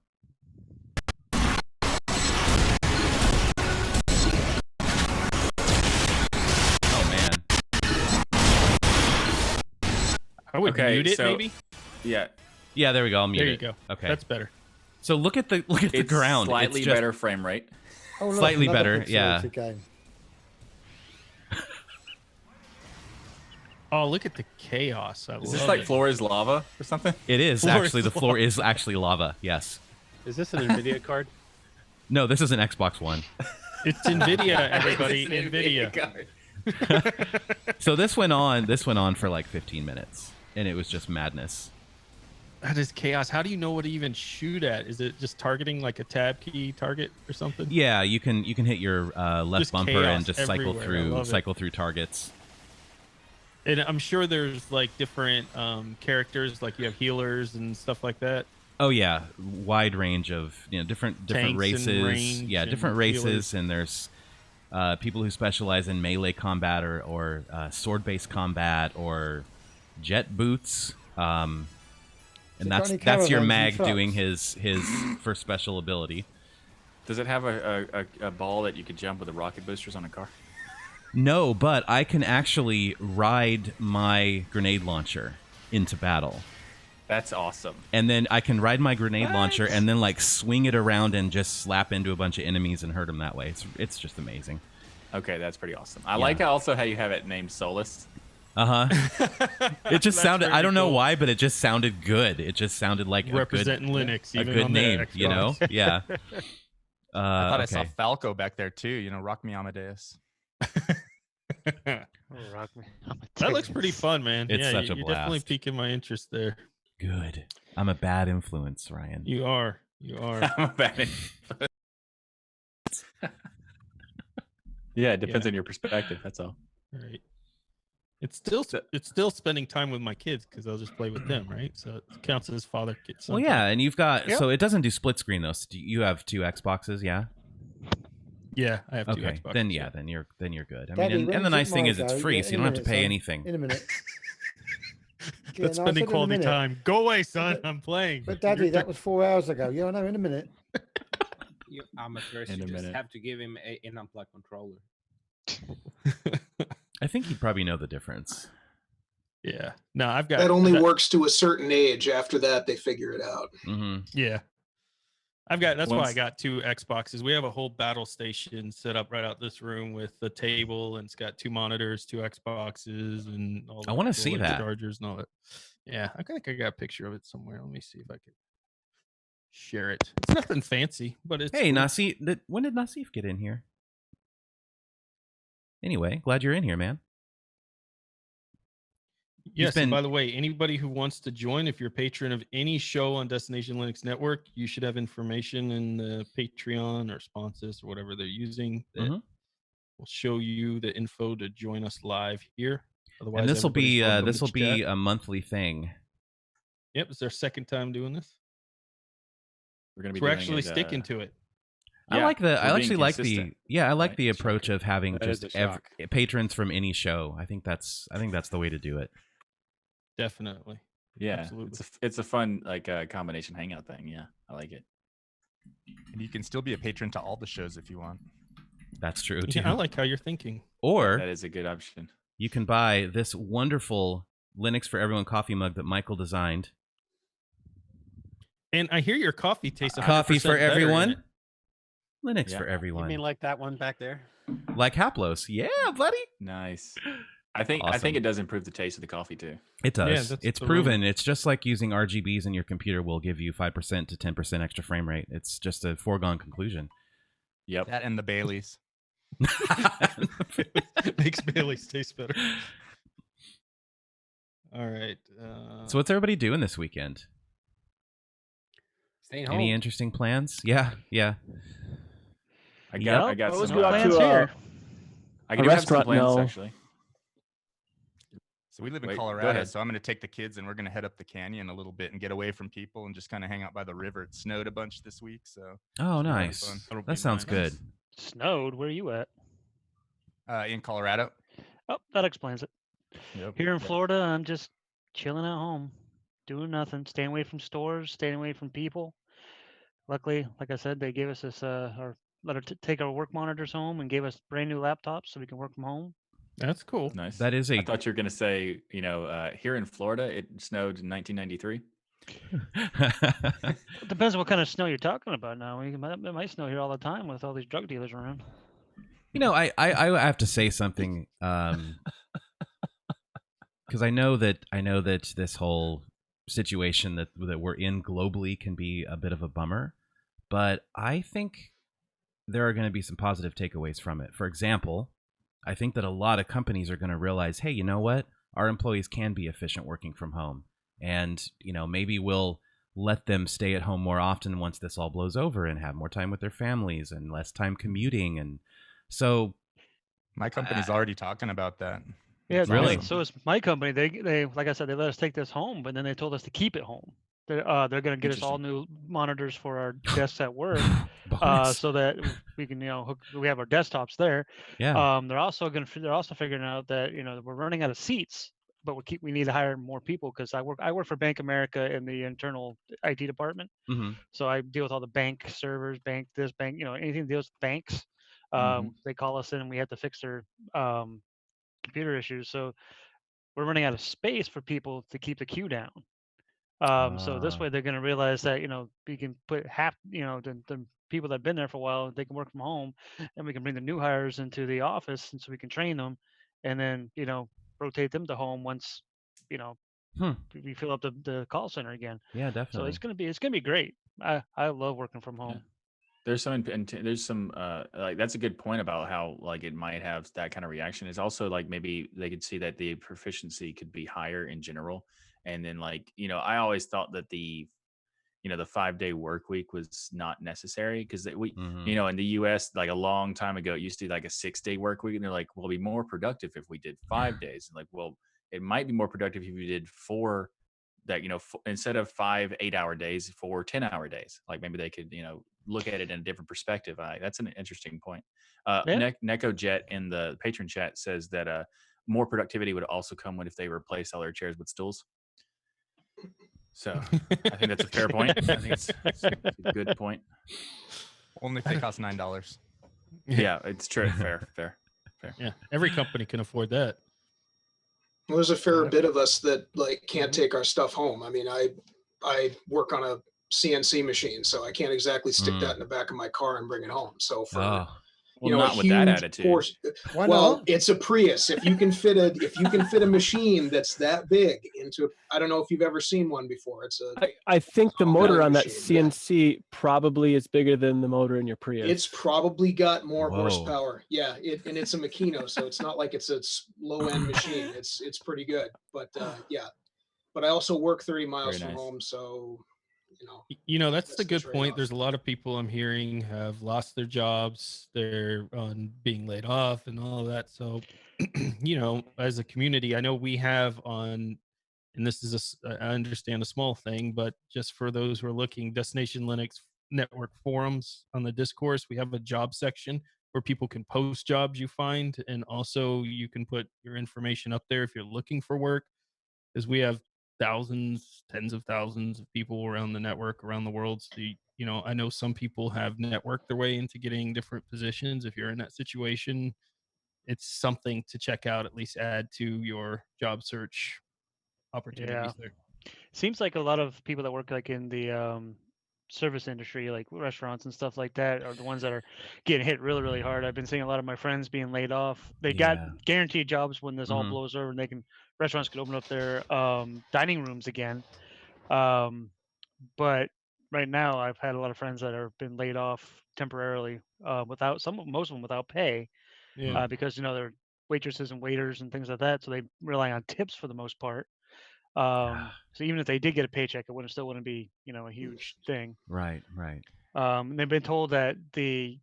I would mute it, maybe. Yeah, there we go. I'll mute it. There you go. Okay, that's better. So look at the ground. Slightly it's just better frame rate. Oh, look, slightly another better. Yeah. pixelated game. Oh, look at the chaos! Is this like floor is lava or something? It is actually. The floor is actually lava. Yes. Is this an NVIDIA card? No, this is an Xbox One. It's NVIDIA, everybody. NVIDIA. So this went on for like 15 minutes, and it was just madness. That is chaos. How do you know what to even shoot at? Is it just targeting like a tab key target or something? Yeah, you can hit your left Just bumper chaos and just cycle everywhere. through targets. And I'm sure there's like different characters, like you have healers and stuff like that. Oh yeah, wide range of different Tanks races. and range Yeah, and different races, healers. and there's people who specialize in melee combat or sword-based combat or jet boots. And that's your mag doing his first special ability. Does it have a ball that you could jump with the rocket boosters on a car? No, but I can actually ride my grenade launcher into battle. That's awesome. And then I can ride my grenade launcher and then like swing it around and just slap into a bunch of enemies and hurt them that way. It's just amazing. Okay, that's pretty awesome. I like also how you have it named Solus. It just sounded, I don't know why, but it just sounded good. It just sounded like Representing Linux, a even good on the name, you know? Xbox. Yeah. I thought I okay. saw Falco back there too. Rock me Amadeus. That looks pretty fun, man. It's yeah, such a you're definitely blast. piquing my interest there. Good. I'm a bad influence, Ryan. You are. I'm a bad influence. Yeah, it depends on your perspective. That's all. Right. It's still spending time with my kids because I'll just play with them, right? So it counts as father kid son. Well, yeah, and you've got Yep. so it doesn't do split screen though. So you have two Xboxes, yeah? Yeah, I have two Okay, Xboxes. then yeah, then you're good. I Daddy, mean, when and the does it nice thing is tomorrow it's go? free, Yeah, so in you a don't have to minute, pay son. anything. In a minute. That's Yeah, no, I spending said in a quality minute. time. Go away, son. I'm playing. But Daddy, that was 4 hours ago. Yeah, I know. In a minute. You amateurs, In you a just minute. have to give him an unplugged controller. I think he'd probably know the difference. Yeah. No, I've got That only works to a certain age. After that, they figure it out. Mm-hmm. Yeah. That's why I Once- got two Xboxes. We have a whole battle station set up right out this room with the table, and it's got two monitors, two Xboxes, and all. I wanna the see little that. chargers and all that. Yeah, I think I got a picture of it somewhere. Let me see if I can share it. It's nothing fancy, but it's Hey, cool. Nasif, when did Nasif get in here? Anyway, glad you're in here, man. Yes, been- and by the way, anybody who wants to join, if you're a patron of any show on Destination Linux Network, you should have information in the Patreon or sponsors or whatever they're using that Mhm. will show you the info to join us live here. Otherwise, And this will be everybody's welcome to chat. a monthly thing. Yep, it's our second time doing this. We're gonna be. So we're doing actually it, sticking to it. I like the. I we're actually being like the. consistent. Yeah, I like the approach of having That is just a shock. patrons from any show. I think that's the way to do it. Definitely. Yeah, Absolutely. it's a fun combination hangout thing. Yeah, I like it. And you can still be a patron to all the shows if you want. That's true too. Yeah, I like how you're thinking. Or That is a good option. you can buy this wonderful Linux for Everyone coffee mug that Michael designed. And I hear your coffee tastes 100% Coffee for better in everyone. it. Linux Yeah. for You everyone. mean like that one back there? Like Haplos. Yeah, buddy. Nice. I think Awesome. it does improve the taste of the coffee too. It Yeah, does. that's It's the proven. It's just like using RGBs in your computer will give you 5% to 10% extra frame rate. It's just a foregone conclusion. Yep. That and the Baileys. Makes Bailey's taste better. All right. So what's everybody doing this weekend? Staying home. Any interesting plans? Yeah. I got some Go out plans. to I a do have some restaurant plans now. actually. So we live in Wait, go Colorado, ahead. so I'm going to take the kids and we're going to head up the canyon a little bit and get away from people and just kind of hang out by the river. It snowed a bunch this week, so Oh, should be a lot of nice. fun. That'll be That sounds nice. good. Snowed. Where are you at? In Colorado. Oh, that explains it. Yep. Here in Florida, I'm just chilling at home, doing nothing, staying away from stores, staying away from people. Luckily, like I said, they gave us this let her take our work monitors home and gave us brand new laptops so we can work from home. That's cool. Nice. That is I thought you were going to say, here in Florida, it snowed in 1993. Depends on what kind of snow you're talking about now. It might snow here all the time with all these drug dealers around. I have to say something because I know that this whole situation that we're in globally can be a bit of a bummer, but I think there are going to be some positive takeaways from it. For example, I think that a lot of companies are going to realize, hey, you know what? Our employees can be efficient working from home, and maybe we'll let them stay at home more often once this all blows over and have more time with their families and less time commuting. And so my company's already talking about that. Yeah, really. So it's my company. They like I said, they let us take this home, but then they told us to keep it home. They're going to get us all new monitors for our desks at work, so that we can we have our desktops there. Yeah. They're also figuring out that we're running out of seats, but we need to hire more people because I work for Bank America in the internal IT department. Mm-hmm. So I deal with all the bank servers, bank anything that deals with banks. They call us in and we have to fix their computer issues. So we're running out of space for people to keep the queue down. So this way they're going to realize that we can put half the people that have been there for a while, they can work from home, and we can bring the new hires into the office, and so we can train them, and then rotate them to home once we fill up the call center again. Yeah, So definitely. it's gonna be great. I love working from home. There's some like that's a good point about how like it might have that kind of reaction. It's also like maybe they could see that the proficiency could be higher in general, and then like I always thought that the 5-day work week was not necessary because we in the US like a long time ago it used to be like a 6-day work week, and they're like, we'll be more productive if we did 5 days. Like, well, it might be more productive if you did 4. That instead of 5 8-hour days, 4 10-hour days. Like maybe they could look at it in a different perspective. That's an interesting point. NecoJet in the patron chat says that more productivity would also come if they replace all their chairs with stools. So I think that's a fair point. I think it's a good point. Only if they cost $9. Yeah, it's true. Fair. Yeah, every company can afford that. Well, there's a fair bit of us that like can't take our stuff home. I mean, I work on a CNC machine, so I can't exactly stick that in the back of my car and bring it home. So for not with that attitude. It's a Prius. If you can fit a machine that's that big into, I don't know if you've ever seen one before. I think the motor on that CNC probably is bigger than the motor in your Prius. It's probably got more horsepower. Yeah, and it's a Makino, so it's not like it's a low-end machine. It's pretty good. But but I also work 30 miles from home, so that's the good point. There's a lot of people I'm hearing have lost their jobs. They're being laid off and all of that. So, as a community, I know we have on, and this is I understand a small thing, but just for those who are looking, Destination Linux Network forums on the discourse, we have a job section where people can post jobs you find, and also you can put your information up there if you're looking for work, because we have thousands, tens of thousands of people around the network, around the world. So, I know some people have networked their way into getting different positions. If you're in that situation, it's something to check out, at least add to your job search opportunities there. Seems like a lot of people that work like in the service industry, like restaurants and stuff like that, are the ones that are getting hit really, really hard. I've been seeing a lot of my friends being laid off. They got guaranteed jobs when this all blows over, and restaurants can open up their dining rooms again. But right now, I've had a lot of friends that have been laid off temporarily most of them without pay, because they're waitresses and waiters and things like that, so they rely on tips for the most part. So even if they did get a paycheck, it still wouldn't be a huge thing. Right. They've been told that they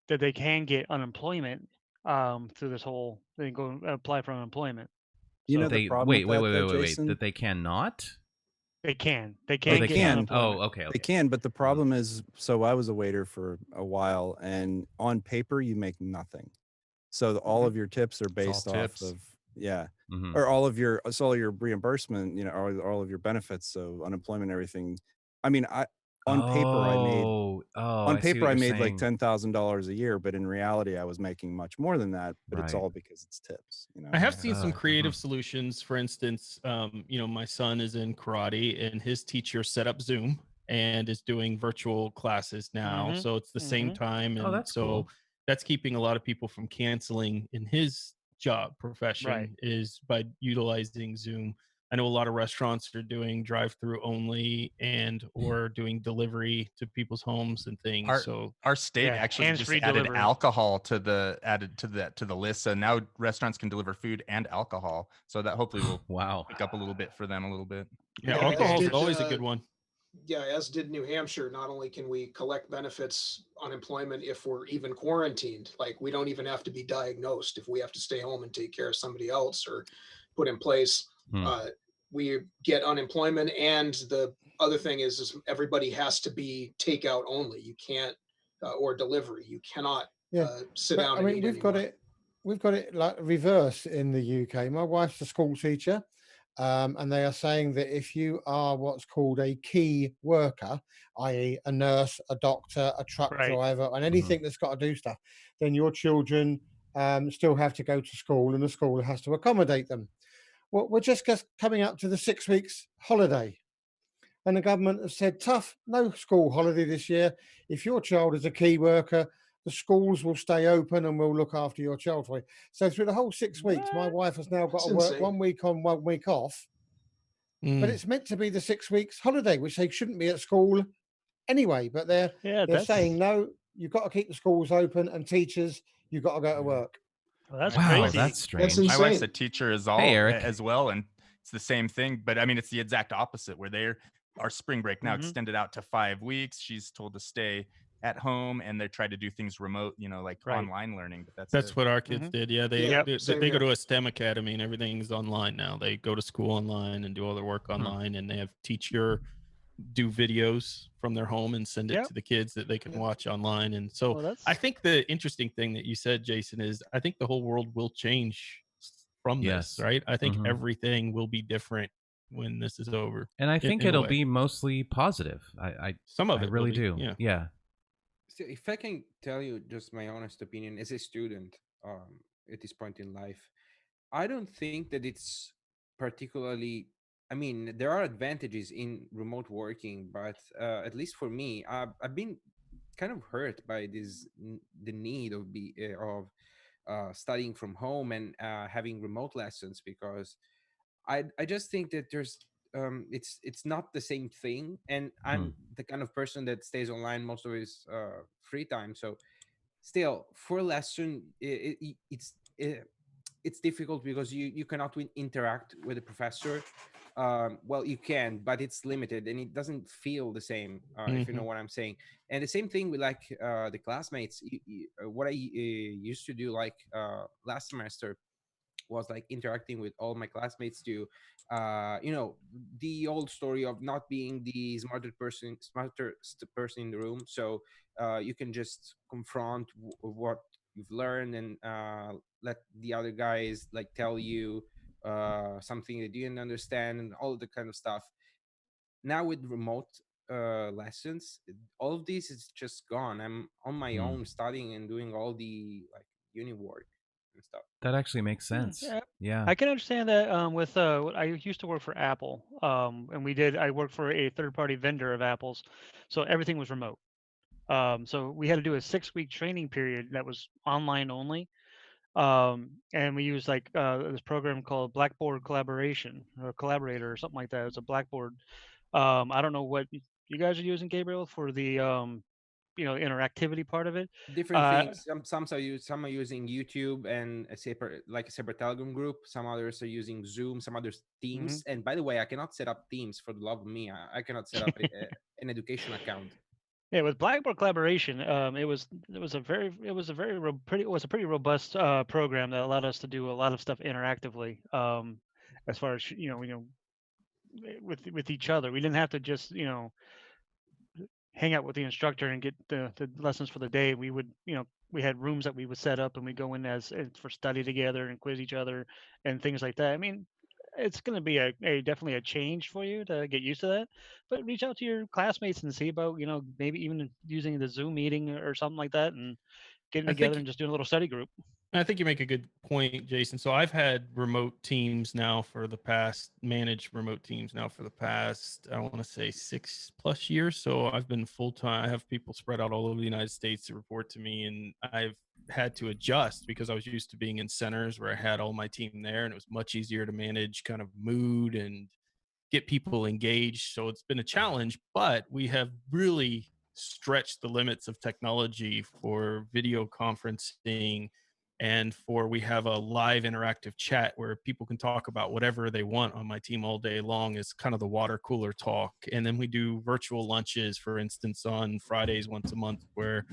can get unemployment through this whole. They can go apply for unemployment. You know the problem wait. That they cannot. They can. They Oh, can. they get can. unemployment. Oh, okay. They can, but the problem is, so I was a waiter for a while, and on paper you make nothing. So all of your tips are based off tips. of Mhm. or all your reimbursement, you know, or all of your benefits, so unemployment, everything. I mean, on paper I made like $10,000 a year, but in reality I was making much more than that. But it's all because it's tips. You know, I have seen some creative solutions. For instance, you know, my son is in karate, and his teacher set up Zoom and is doing virtual classes now. So it's the same time, and that's so cool. that's keeping a lot of people from canceling in his job profession Right. is by utilizing Zoom. I know a lot of restaurants are doing drive-through only and or doing delivery to people's homes and things. Our state actually just hands-free added delivery. alcohol to the list. So now restaurants can deliver food and alcohol. So that hopefully will pick up a little bit for them a little bit. Yeah, alcohol is always a good one. Yeah, as did New Hampshire. Not only can we collect benefits, unemployment, if we're even quarantined, like we don't even have to be diagnosed. If we have to stay home and take care of somebody else or put in place, we get unemployment. And the other thing is everybody has to be takeout only. You can't, or delivery. You cannot sit down and eat anymore. We've got it like reverse in the UK. My wife's a school teacher. And they are saying that if you are what's called a key worker, i.e. a nurse, a doctor, a truck driver, and anything that's got to do stuff, then your children still have to go to school, and the school has to accommodate them. Well, we're just coming up to the 6 weeks holiday. And the government has said, tough, no school holiday this year. If your child is a key worker, the schools will stay open and will look after your child for you. So through the whole 6 weeks, my wife has now got to work 1 week on, 1 week off. But it's meant to be the 6 weeks holiday, which they shouldn't be at school anyway. But they're saying, no, you've got to keep the schools open, and teachers, you've got to go to work. Well, that's Wow, crazy. that's strange. My wife's a teacher as Eric. well, and it's the same thing. But I mean, it's the exact opposite, where our spring break now extended out to 5 weeks. She's told to stay at home, and they try to do things remote, you know, like online learning. But that's what our kids did. Yeah, they go to a STEM academy, and everything's online now. They go to school online and do all their work online, and they have teacher do videos from their home and send it to the kids that they can watch online. And so I think the interesting thing that you said, Jason, is I think the whole world will change from this, right? I think everything will be different when this is over. And I think it'll be mostly positive. Some of I it really will do. be, Yeah. So if I can tell you just my honest opinion as a student at this point in life, I don't think that it's particularly, I mean, there are advantages in remote working, but at least for me, I've been kind of hurt by the need of studying from home and having remote lessons, because I just think that there's it's not the same thing, and I'm the kind of person that stays online most of his free time. So still, for a lesson, it's difficult because you cannot interact with the professor. Well, you can, but it's limited, and it doesn't feel the same, if you know what I'm saying. And the same thing with like the classmates. What I used to do like last semester was like interacting with all my classmates to you know, the old story of not being the smartest person in the room. So you can just confront what you've learned and let the other guys like tell you something that you didn't understand and all of the kind of stuff. Now with remote lessons, all of this is just gone. I'm on my own studying and doing all the like uni work and stuff. That actually makes sense. Yeah. I can understand that with I used to work for Apple, and I worked for a third-party vendor of Apple's, so everything was remote. So we had to do a 6-week training period that was online only, and we used like this program called Blackboard Collaboration or Collaborator or something like that. It's a Blackboard. I don't know what you guys are using, Gabriel, for the interactivity part of it. Different things. Some are using YouTube and a separate Telegram group. Some others are using Zoom. Some others Teams. And by the way, I cannot set up Teams for the love of me. I cannot set up an education account. Yeah, with Blackboard Collaboration, it was a pretty robust program that allowed us to do a lot of stuff interactively. as far as with each other. We didn't have to just hang out with the instructor and get the lessons for the day. We would we had rooms that we would set up and we go in as for study together and quiz each other and things like that. I mean, it's going to be definitely a change for you to get used to that, but reach out to your classmates and see about maybe even using the Zoom meeting or something like that and getting together and just doing a little study group. I think you make a good point, Jason. So I've had managed remote teams now for the past, I want to say 6+ years. So I've been full-time. I have people spread out all over the United States to report to me, and I've had to adjust because I was used to being in centers where I had all my team there, and it was much easier to manage kind of mood and get people engaged. So it's been a challenge, but we have really stretched the limits of technology for video conferencing, and we have a live interactive chat where people can talk about whatever they want on my team all day long. Is kind of the water cooler talk. And then we do virtual lunches, for instance, on Fridays once a month, where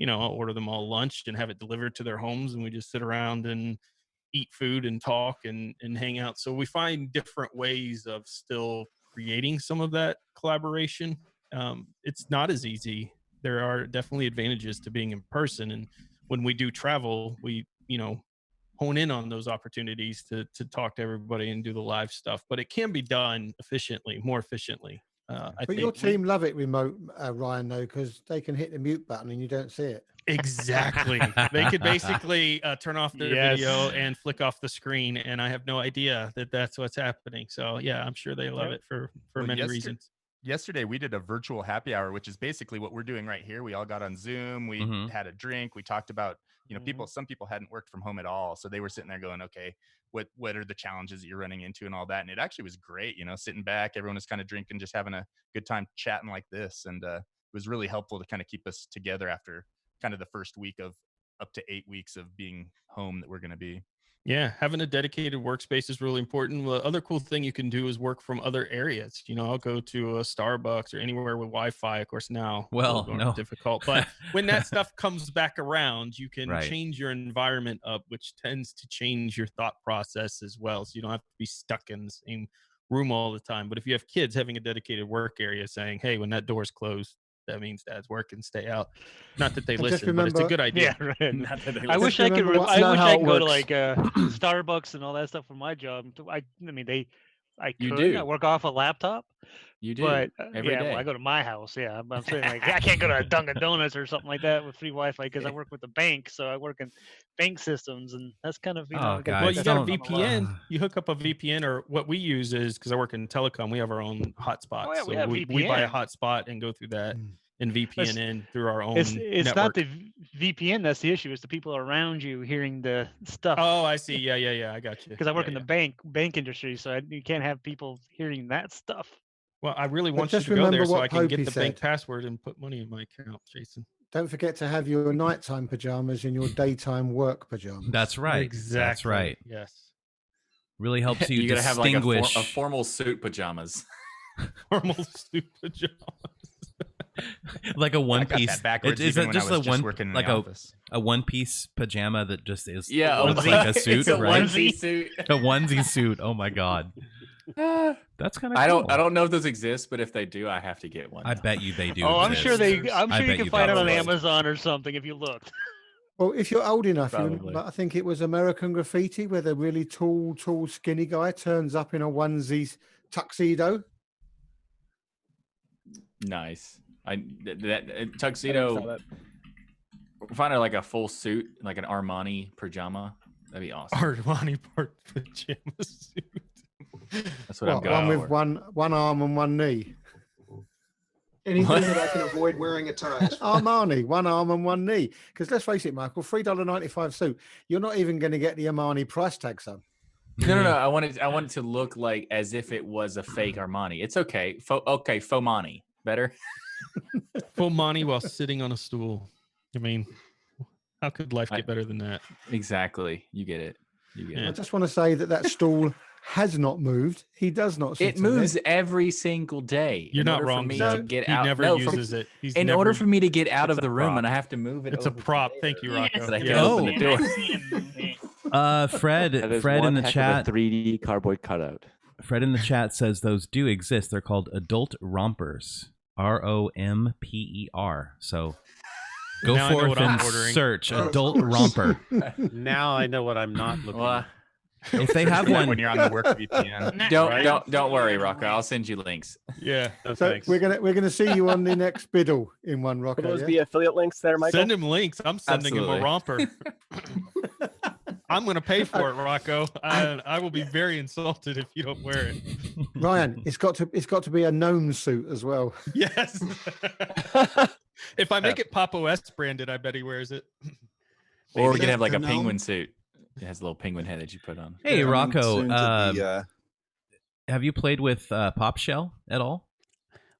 I'll order them all lunch and have it delivered to their homes, and we just sit around and eat food and talk and hang out. So we find different ways of still creating some of that collaboration. It's not as easy. There are definitely advantages to being in person, and when we do travel, we hone in on those opportunities to talk to everybody and do the live stuff. But it can be done more efficiently. But your team love it remote, Ryan, though, because they can hit the mute button and you don't see it. Exactly. They could basically turn off their video and flick off the screen, and I have no idea that that's what's happening. So yeah, I'm sure they love it for many reasons. Yesterday we did a virtual happy hour, which is basically what we're doing right here. We all got on Zoom, we had a drink, we talked about some people hadn't worked from home at all, so they were sitting there going, okay, what are the challenges that you're running into and all that. And it actually was great, sitting back, everyone was kind of drinking, just having a good time chatting like this. And it was really helpful to kind of keep us together after kind of the first week of up to 8 weeks of being home that we're going to be. Yeah, having a dedicated workspace is really important. The other cool thing you can do is work from other areas. I'll go to a Starbucks or anywhere with Wi-Fi. Of course, now no, difficult. But when that stuff comes back around, you can change your environment up, which tends to change your thought process as well. So you don't have to be stuck in the same room all the time. But if you have kids, having a dedicated work area, saying, "Hey, when that door's closed, that means Dad's working, stay out." Not that they listen, but it's a good idea. Yeah, right. I wish I could go to like Starbucks and all that stuff for my job. I work off a laptop. You do, but every day. Well, I go to my house. Yeah, I'm saying like I can't go to a Dunkin' Donuts or something like that with free Wi-Fi because I work with the bank, so I work in bank systems, and that's kind of well, you got a VPN. You hook up a VPN, or what we use is, because I work in telecom, we have our own hotspot. Oh, yeah, so we buy a hotspot and go through that and VPN in through our own. It's network. Not the VPN that's the issue. It's the people around you hearing the stuff. Oh, I see. Yeah. I got you. Because I work in the bank industry, so you can't have people hearing that stuff. Well, I really want you to go there so I can get the bank password and put money in my account, Jason. Don't forget to have your nighttime pajamas in your daytime work pajamas. That's right. Exactly. That's right. Yes. Really helps you gotta distinguish. have like a formal suit pajamas. Formal suit pajamas. Like a one piece. Is it just a one piece pajama that just is looks like a suit, right? Onesie suit. A onesie suit. Oh my god. That's kind of cool. I don't know if those exist, but if they do, I have to get one. I bet you they do. Oh, exist. I'm sure you can find it on Amazon or something if you looked. Well, if you're old enough, I think it was American Graffiti where the really tall, skinny guy turns up in a onesie tuxedo. Nice. That tuxedo. Find like a full suit, like an Armani pajama. That'd be awesome. Armani pajama suit. That's what I'm going with one arm and one knee. Anything that I can avoid wearing a tie. Armani, one arm and one knee. Because let's face it, Michael, $3.95 suit. You're not even going to get the Armani price tag, son. No. I want it to look like as if it was a fake Armani. It's okay. Fomani. Better. Fomani while sitting on a stool. I mean, how could life get better than that? Exactly. You get it. I just want to say that stool has not moved. He does not sit. It moves every single day. You're not wrong. He never uses it. In order for me to get out of the room, and I have to move it. It's a prop. Thank you, Rocco. I can open the door. Fred in the chat. 3D cardboard cutout. Fred in the chat says those do exist. They're called adult rompers. ROMPER. So go Now I know forth what I'm and ordering. search adult romper. Now I know what I'm not looking at. If they have one when you're on the work VPN. Don't worry, Rocco. I'll send you links. Yeah. No, So thanks. we're gonna see you on the next Biddle in one, Are Rocco. those Yeah? the affiliate links there, Michael? Send him links. I'm sending him a romper. I'm going to pay for it, Rocco. I will be very insulted if you don't wear it. Ryan, it's got to be a gnome suit as well. Yes. If I make it Pop OS branded, I bet he wears it. Or we can have like a gnome? penguin suit. It has a little penguin head that you put on. Hey, Rocco, soon to be, have you played with Pop Shell at all?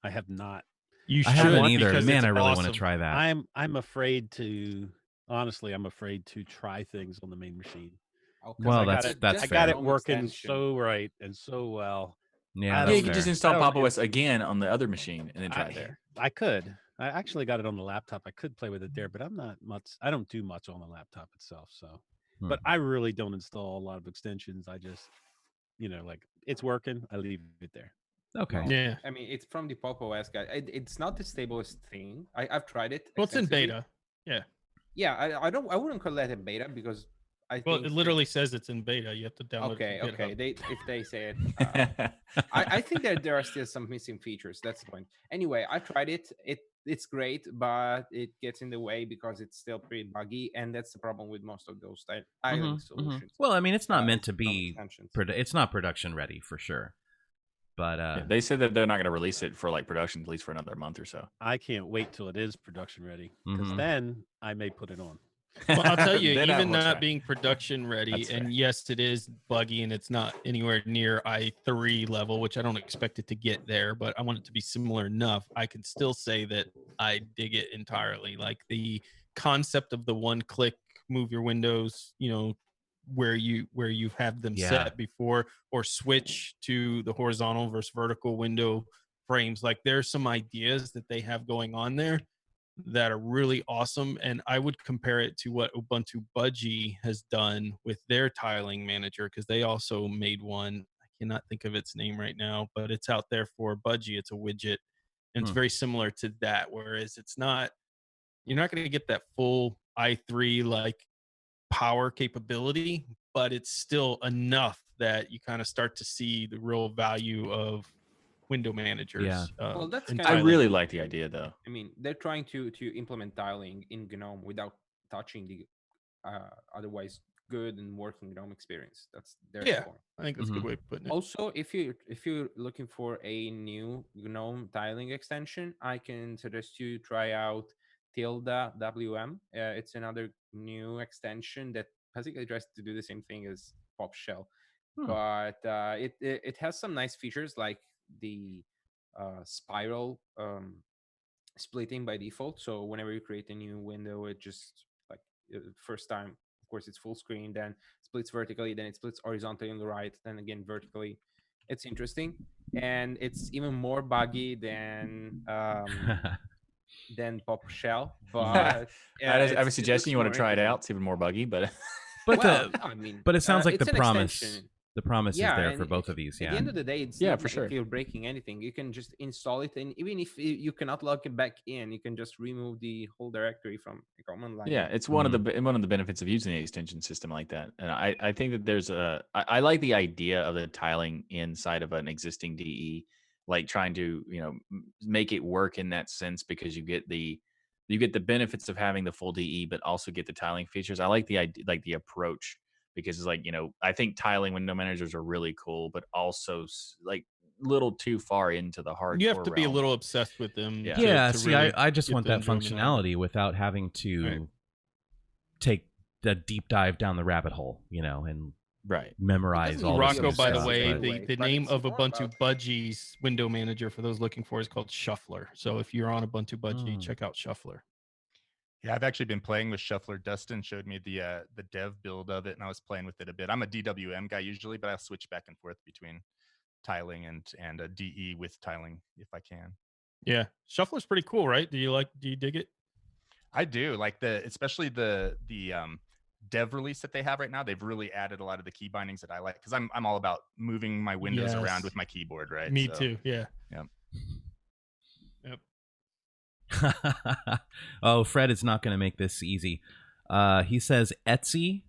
I have not. You I haven't either. Man, I really want to try that. I'm afraid to. Honestly, I'm afraid to try things on the main machine. Well, that's I got fair. it working so right and so well. Yeah, you can just install Pop don't- OS again on the other machine and then try it there. I could. I actually got it on the laptop. I could play with it there, but I'm not much. I don't do much on the laptop itself. So, but I really don't install a lot of extensions. I just, like it's working. I leave it there. Okay. Yeah. I mean, it's from the Pop OS guy. It's not the stablest thing. I've tried it. Well, it's in extensively. beta. Yeah. Yeah, I wouldn't call that a beta because Well, it literally says it's in beta. You have to download Okay, it. from okay. GitHub. If they say it, I think that there are still some missing features. That's the point. Anyway, I tried it. It's great, but it gets in the way because it's still pretty buggy, and that's the problem with most of those tiling solutions. Well, I mean, it's not meant to be. extensions. It's not production ready for sure. But Yeah, they said that they're not going to release it for like production at least for another month or so. I can't wait till it is production ready because Mhm. then I may put it on. Well, I'll tell you, Then I even will not try. being production ready, That's and fair. yes, it is buggy and it's not anywhere near i3 level, which I don't expect it to get there, but I want it to be similar enough. I can still say that I dig it entirely. Like the concept of the one click move your windows, where you've had them Yeah. set before, or switch to the horizontal versus vertical window frames. Like there's some ideas that they have going on there that are really awesome, and I would compare it to what Ubuntu Budgie has done with their tiling manager, because they also made one. I cannot think of its name right now, but it's out there for Budgie. It's a widget, and it's very similar to that, whereas you're not going to get that full i3 like power capability, but it's still enough that you kind of start to see the real value of window managers. Yeah. Well, that's in kind I of- tiling. really like the idea though. I mean, they're trying to implement tiling in GNOME without touching the otherwise good and working GNOME experience. That's their Yeah, point. I think that's a good way of putting it. Also, if you're looking for a new GNOME tiling extension, I can suggest you try out Tilda WM. It's another new extension that basically tries to do the same thing as Pop Shell, but it has some nice features like the spiral splitting by default. So whenever you create a new window, it just like first time, of course, it's full screen, then splits vertically, then it splits horizontally on the right, then again vertically. It's interesting, and it's even more buggy than Pop Shell. But I was it's suggesting you want more to try it interesting. out. It's even more buggy, but Well, I mean, but it sounds like it's the an promise. extension. The promise is there and for both of these. At Yeah. the end of the day, it's Yeah, not for like sure. you're breaking anything. You can just install it, and even if you cannot log it back in, you can just remove the whole directory from the command line. yeah, it's one of the benefits of using an extension system like that. And I think that there's I like the idea of the tiling inside of an existing DE, like trying to make it work in that sense, because you get the benefits of having the full DE, but also get the tiling features. I like the idea, like the approach, because it's like, I think tiling window managers are really cool, but also like little too far into the hardcore. You have to be a realm. little obsessed with them. Yeah. to See, really I just get want the that enjoyment out of it. functionality without having to take the deep dive down the rabbit hole, and memorize all Rocco, this by the stuff, way, but- the name of Ubuntu Budgie's window manager, for those looking for, is called Shuffler. So if you're on Ubuntu Budgie, check out Shuffler. Yeah, I've actually been playing with Shuffler. Dustin showed me the dev build of it, and I was playing with it a bit. I'm a DWM guy usually, but I'll switch back and forth between tiling and a DE with tiling if I can. Yeah, Shuffler's pretty cool, right? Do you dig it? I do like especially the dev release that they have right now, they've really added a lot of the key bindings that I like, because I'm all about moving my windows around with my keyboard, right? Me too. Yeah. Yep. Oh, Fred is not going to make this easy. He says Etsy,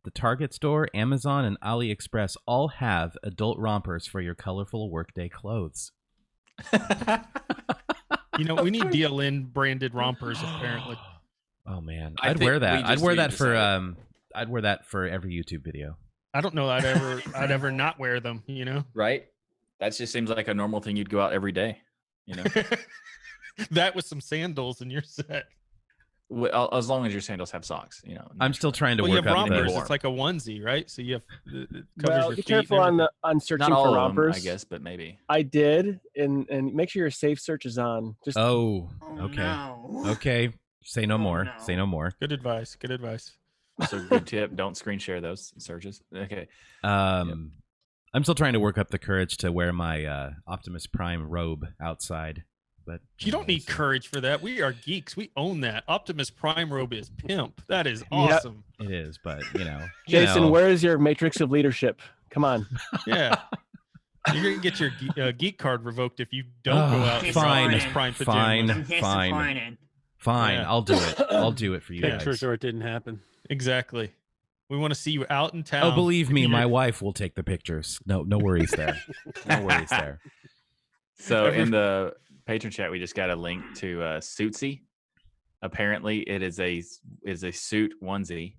the Target store, Amazon, and AliExpress all have adult rompers for your colorful workday clothes. You know, we need DLN branded rompers apparently. Oh man, I'd wear that. I'd wear that for I'd wear that for every YouTube video. I don't know I'd ever not wear them, you know? Right? That just seems like a normal thing you'd go out every day, you know? That with some sandals in your set. Well, as long as your sandals have socks, you know. I'm still trying to you work have up rompers. the... It's like a onesie, right? So you have it covers your be feet careful on searching Not all for of them, rompers. I guess, but maybe. I did, and make sure your safe search is on. Just okay. Okay. Say no more. no. Say no more. Good advice. Good advice. So good tip. Don't screen share those searches. Okay. I'm still trying to work up the courage to wear my Optimus Prime robe outside. But you don't need courage for that. We are geeks. We own that. Optimus Prime robe is pimp. That is awesome. It is, but you know. Jason, where is your matrix of leadership? Come on. Yeah. You're gonna get your geek card revoked if you don't go out. In Optimus Prime pajamas. Fine. Yeah. I'll do it. I'll do it for you Picture guys. sure it didn't happen. Exactly. We want to see you out in town. Oh, believe me, my wife will take the pictures. No worries there. No worries there. So in the Patron chat, we just got a link to Suitsy. Apparently, it is a suit onesie,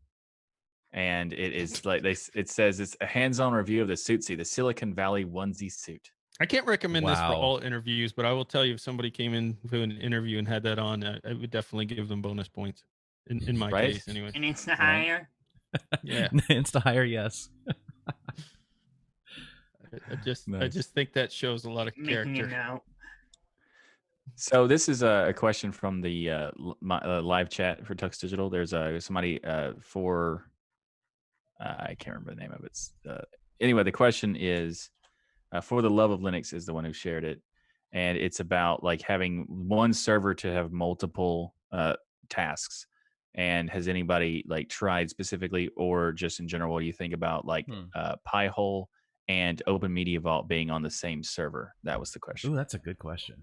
and it is like it says it's a hands-on review of the Suitsy, the Silicon Valley onesie suit. I can't recommend this for Wow. all interviews, but I will tell you if somebody came in to an interview and had that on, I would definitely give them bonus points. In my Right? case, anyway. And it's the higher. Yeah. Insta hire, yes. I just Nice. think that shows a lot of character. So this is a question from the live chat for Tux Digital. There's somebody for I can't remember the name of it. Anyway, the question is for the love of Linux is the one who shared it, and it's about like having one server to have multiple tasks. And has anybody like tried specifically or just in general, what do you think about like Pi-hole and Open Media Vault being on the same server? That was the question. Ooh, that's a good question.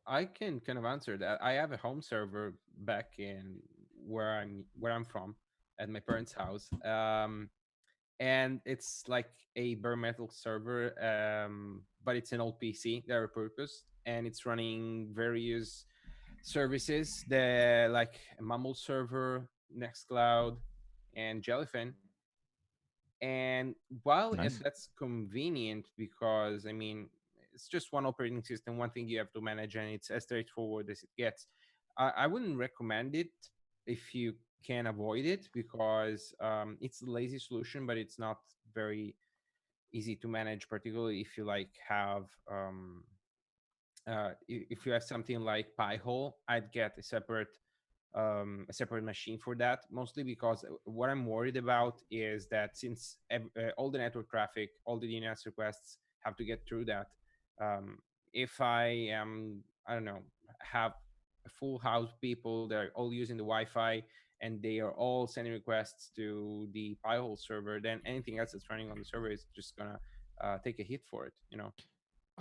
I can kind of answer that. I have a home server back in where I'm from at my parents' house. And it's like a bare metal server, but it's an old PC that are repurposed, and it's running various services, like a Mumble server, Nextcloud, and Jellyfin. And while that's convenient, because I mean it's just one operating system, one thing you have to manage, and it's as straightforward as it gets. I wouldn't recommend it if you can avoid it, because it's a lazy solution, but it's not very easy to manage, particularly if you like have if you have something like Pi-hole. I'd get a separate machine for that, mostly because what I'm worried about is that since all the network traffic, all the DNS requests have to get through that, if I don't know, have a full house of people, they're all using the Wi-Fi and they are all sending requests to the Pi-hole server, then anything else that's running on the server is just gonna take a hit for it, you know.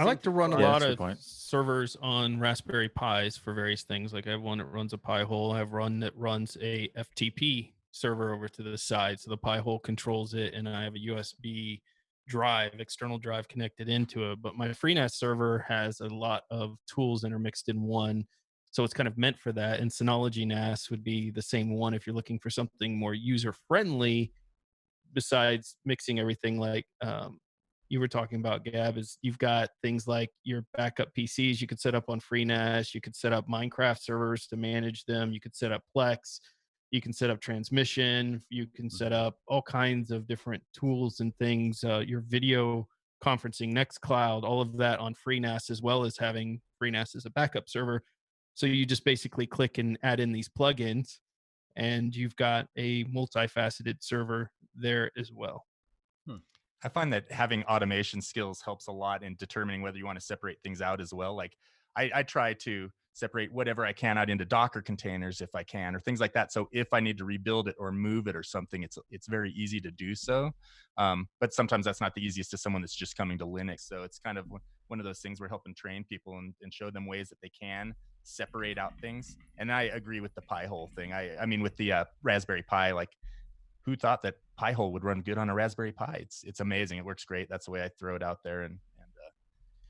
I like to run a lot of servers on Raspberry Pis for various things. Like I have one that runs a Pi-hole. I have one that runs a FTP server over to the side, so the Pi-hole controls it, and I have a USB drive, external drive connected into it. But my FreeNAS server has a lot of tools intermixed in one, so it's kind of meant for that. And Synology NAS would be the same one if you're looking for something more user-friendly, besides mixing everything like you were talking about, Gab, is you've got things like your backup PCs you could set up on FreeNAS. You could set up Minecraft servers to manage them. You could set up Plex. You can set up transmission. You can set up all kinds of different tools and things. Your video conferencing, Nextcloud, all of that on FreeNAS, as well as having FreeNAS as a backup server. So you just basically click and add in these plugins, and you've got a multifaceted server there as well. I find that having automation skills helps a lot in determining whether you want to separate things out as well. Like I try to separate whatever I can out into Docker containers if I can, or things like that. So if I need to rebuild it or move it or something, it's very easy to do so. But sometimes that's not the easiest to someone that's just coming to Linux. So it's kind of one of those things we're helping train people and show them ways that they can separate out things. And I agree with the Pi-hole thing. I mean, with the Raspberry Pi, like, who thought that Pi-hole would run good on a Raspberry Pi? It's amazing. It works great. That's the way I throw it out there, and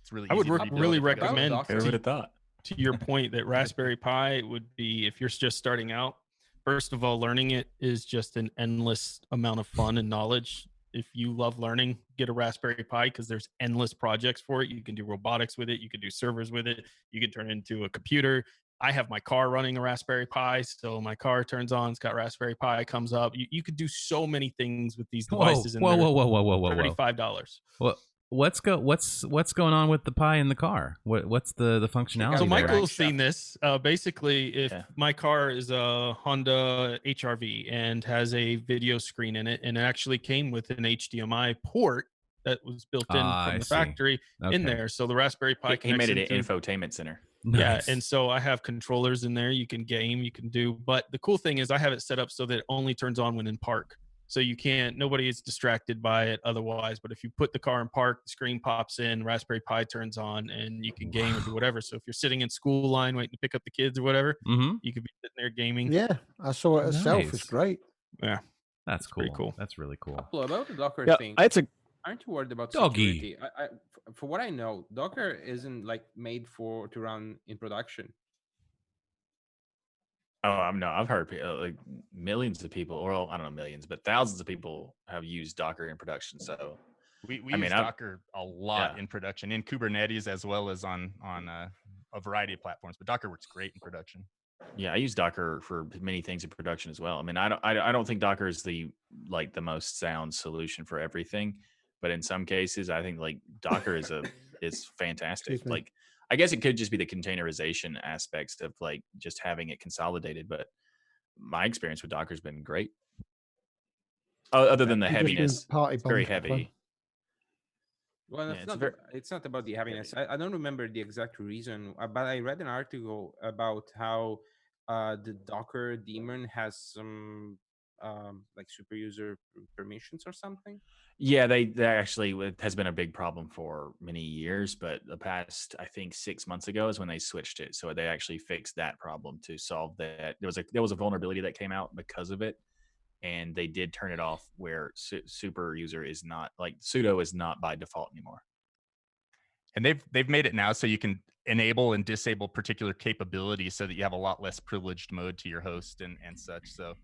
it's really. I would easy to rebuild really if it goes recommend. wrong. Who would have thought? To your point, that Raspberry Pi would be, if you're just starting out, first of all, learning it is just an endless amount of fun and knowledge. If you love learning, get a Raspberry Pi, because there's endless projects for it. You can do robotics with it. You can do servers with it. You can turn it into a computer. I have my car running a Raspberry Pi, so my car turns on. It's got Raspberry Pi, comes up. You could do so many things with these devices. Whoa! $35. Well, what's going on with the Pi in the car? What's the functionality? So there? Michael's seen this. Basically, if my car is a Honda HR-V and has a video screen in it, and it actually came with an HDMI port that was built in from the factory in there, so the Raspberry Pi He made it an into, infotainment center. Yeah, and so I have controllers in there. You can game, you can do. But the cool thing is I have it set up so that it only turns on when in park. So you can't, nobody is distracted by it otherwise. But if you put the car in park, the screen pops in, Raspberry Pi turns on, and you can game or do whatever. So if you're sitting in school line waiting to pick up the kids or whatever, you could be sitting there gaming. Yeah, I saw it itself. It's great. Yeah, that's cool. Pretty cool. That's really cool. About the Docker thing, aren't you worried about Doggy. security? For what I know, Docker isn't like made to run in production. Oh, I've heard like millions of people, or I don't know millions, but thousands of people have used Docker in production. So we use Docker a lot in production, in Kubernetes, as well as on a variety of platforms. But Docker works great in production. Yeah, I use Docker for many things in production as well. I mean, I don't think Docker is the most sound solution for everything, but in some cases, I think like Docker is fantastic. Like, I guess it could just be the containerization aspects of like just having it consolidated, but my experience with Docker has been great. Other than the heaviness, it's very heavy. Well, it's not about the heaviness. I don't remember the exact reason, but I read an article about how the Docker daemon has some like super user permissions or something. Yeah, they actually, it has been a big problem for many years, but the past, I think 6 months ago is when they switched it. So they actually fixed that problem to solve that. There was a vulnerability that came out because of it, and they did turn it off where super user is not, like sudo is not by default anymore. And they've made it now so you can enable and disable particular capabilities so that you have a lot less privileged mode to your host and such. So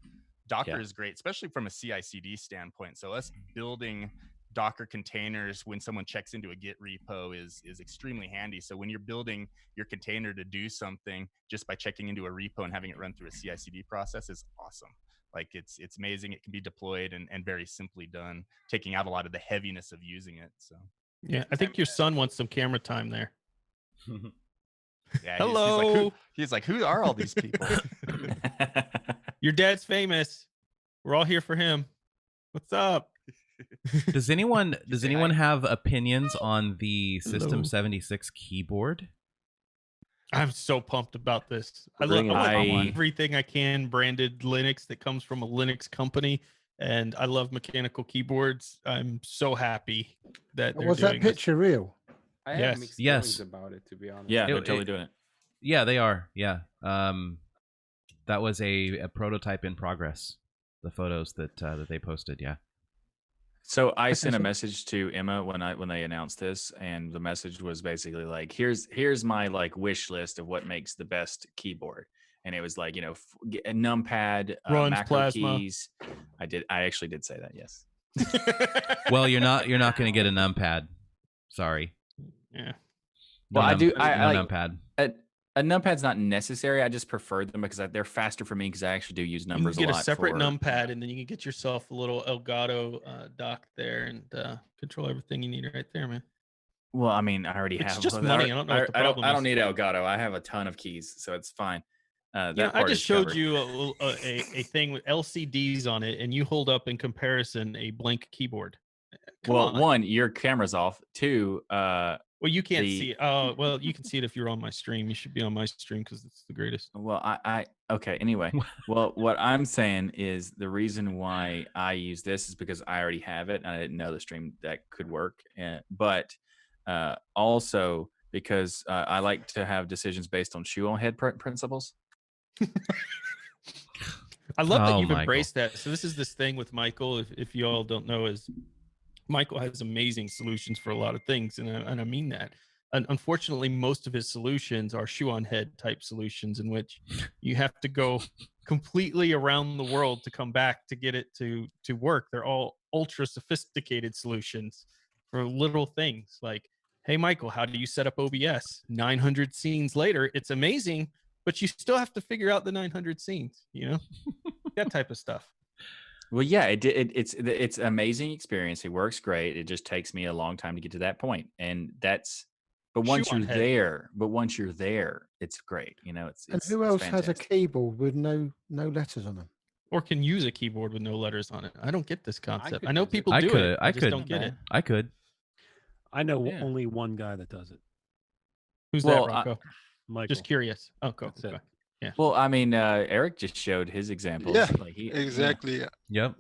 Docker is great, especially from a CI/CD standpoint. So us building Docker containers when someone checks into a Git repo is extremely handy. So when you're building your container to do something just by checking into a repo and having it run through a CI/CD process is awesome. Like it's amazing. It can be deployed and very simply done, taking out a lot of the heaviness of using it. So yeah, I think your son wants some camera time there. Yeah, hello. He's like, who are all these people? Your dad's famous. We're all here for him. What's up? Does anyone have opinions on the System 76 keyboard? I'm so pumped about this. I love everything I can branded Linux that comes from a Linux company, and I love mechanical keyboards. I'm so happy that they're was doing that picture real? I have mixed feelings about it, to be honest. Yeah, they're totally doing it. Yeah, they are. Yeah. That was a prototype in progress. The photos that they posted. Yeah. So I sent a message to Emma when they announced this, and the message was basically like, here's my like wish list of what makes the best keyboard. And it was like, a numpad, macro plasma keys. I actually did say that. Yes. Well, you're not going to get a numpad. Sorry. Yeah. Well, I like numpad. A numpad's not necessary. I just prefer them because they're faster for me because I actually do use numbers a lot. You can get a separate numpad, and then you can get yourself a little Elgato dock there and control everything you need right there, man. Well, I mean, I already have. It's just money. I don't know what the problem is. I don't need Elgato. I have a ton of keys, so it's fine. I just showed you a thing with LCDs on it, and you hold up in comparison a blank keyboard. One, your camera's off. Two, Well, you can't see it. Oh, well, you can see it if you're on my stream. You should be on my stream because it's the greatest. Well, okay. Anyway, well, what I'm saying is the reason why I use this is because I already have it. And I didn't know the stream deck could work, but also because I like to have decisions based on shoe on head principles. I love that you've embraced that. So this is this thing with Michael. If you all don't know, is Michael has amazing solutions for a lot of things, and I mean that. And unfortunately, most of his solutions are shoe on head type solutions, in which you have to go completely around the world to come back to get it to work. They're all ultra sophisticated solutions for little things like, hey, Michael, how do you set up OBS? 900 scenes later, it's amazing, but you still have to figure out the 900 scenes, you know, that type of stuff. Well, yeah, it's an amazing experience. It works great. It just takes me a long time to get to that point, and but once you're there, it's great. You know, and who else has a keyboard with no letters on them, or can use a keyboard with no letters on it? I don't get this concept. I know people do it. I just don't get it. I could. I know only one guy that does it. Who's that, Rocco? Michael. Just curious. Oh, cool. Okay. Yeah. Well, I mean, Eric just showed his examples. Yeah, like exactly. Yeah. Yep.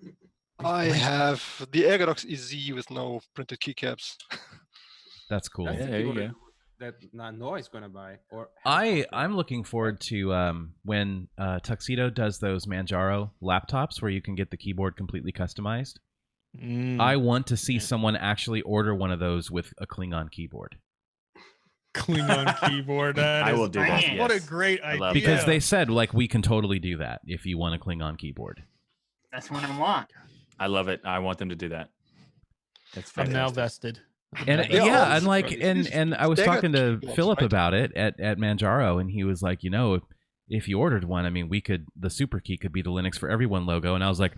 I have the Ergodox EZ with no printed keycaps. That's cool. That's there you go. That Noah's gonna buy. Or I'm looking forward to when Tuxedo does those Manjaro laptops where you can get the keyboard completely customized. I want to see someone actually order one of those with a Klingon keyboard. Klingon keyboard. I will do that. What a great idea! Because they said like we can totally do that if you want a Klingon keyboard. That's what I want. I love it. I want them to do that. That's I'm fantastic. now vested. And and I was talking to Philip about it at Manjaro, and he was like, you know, if you ordered one, I mean, the super key could be the Linux for Everyone logo, and I was like,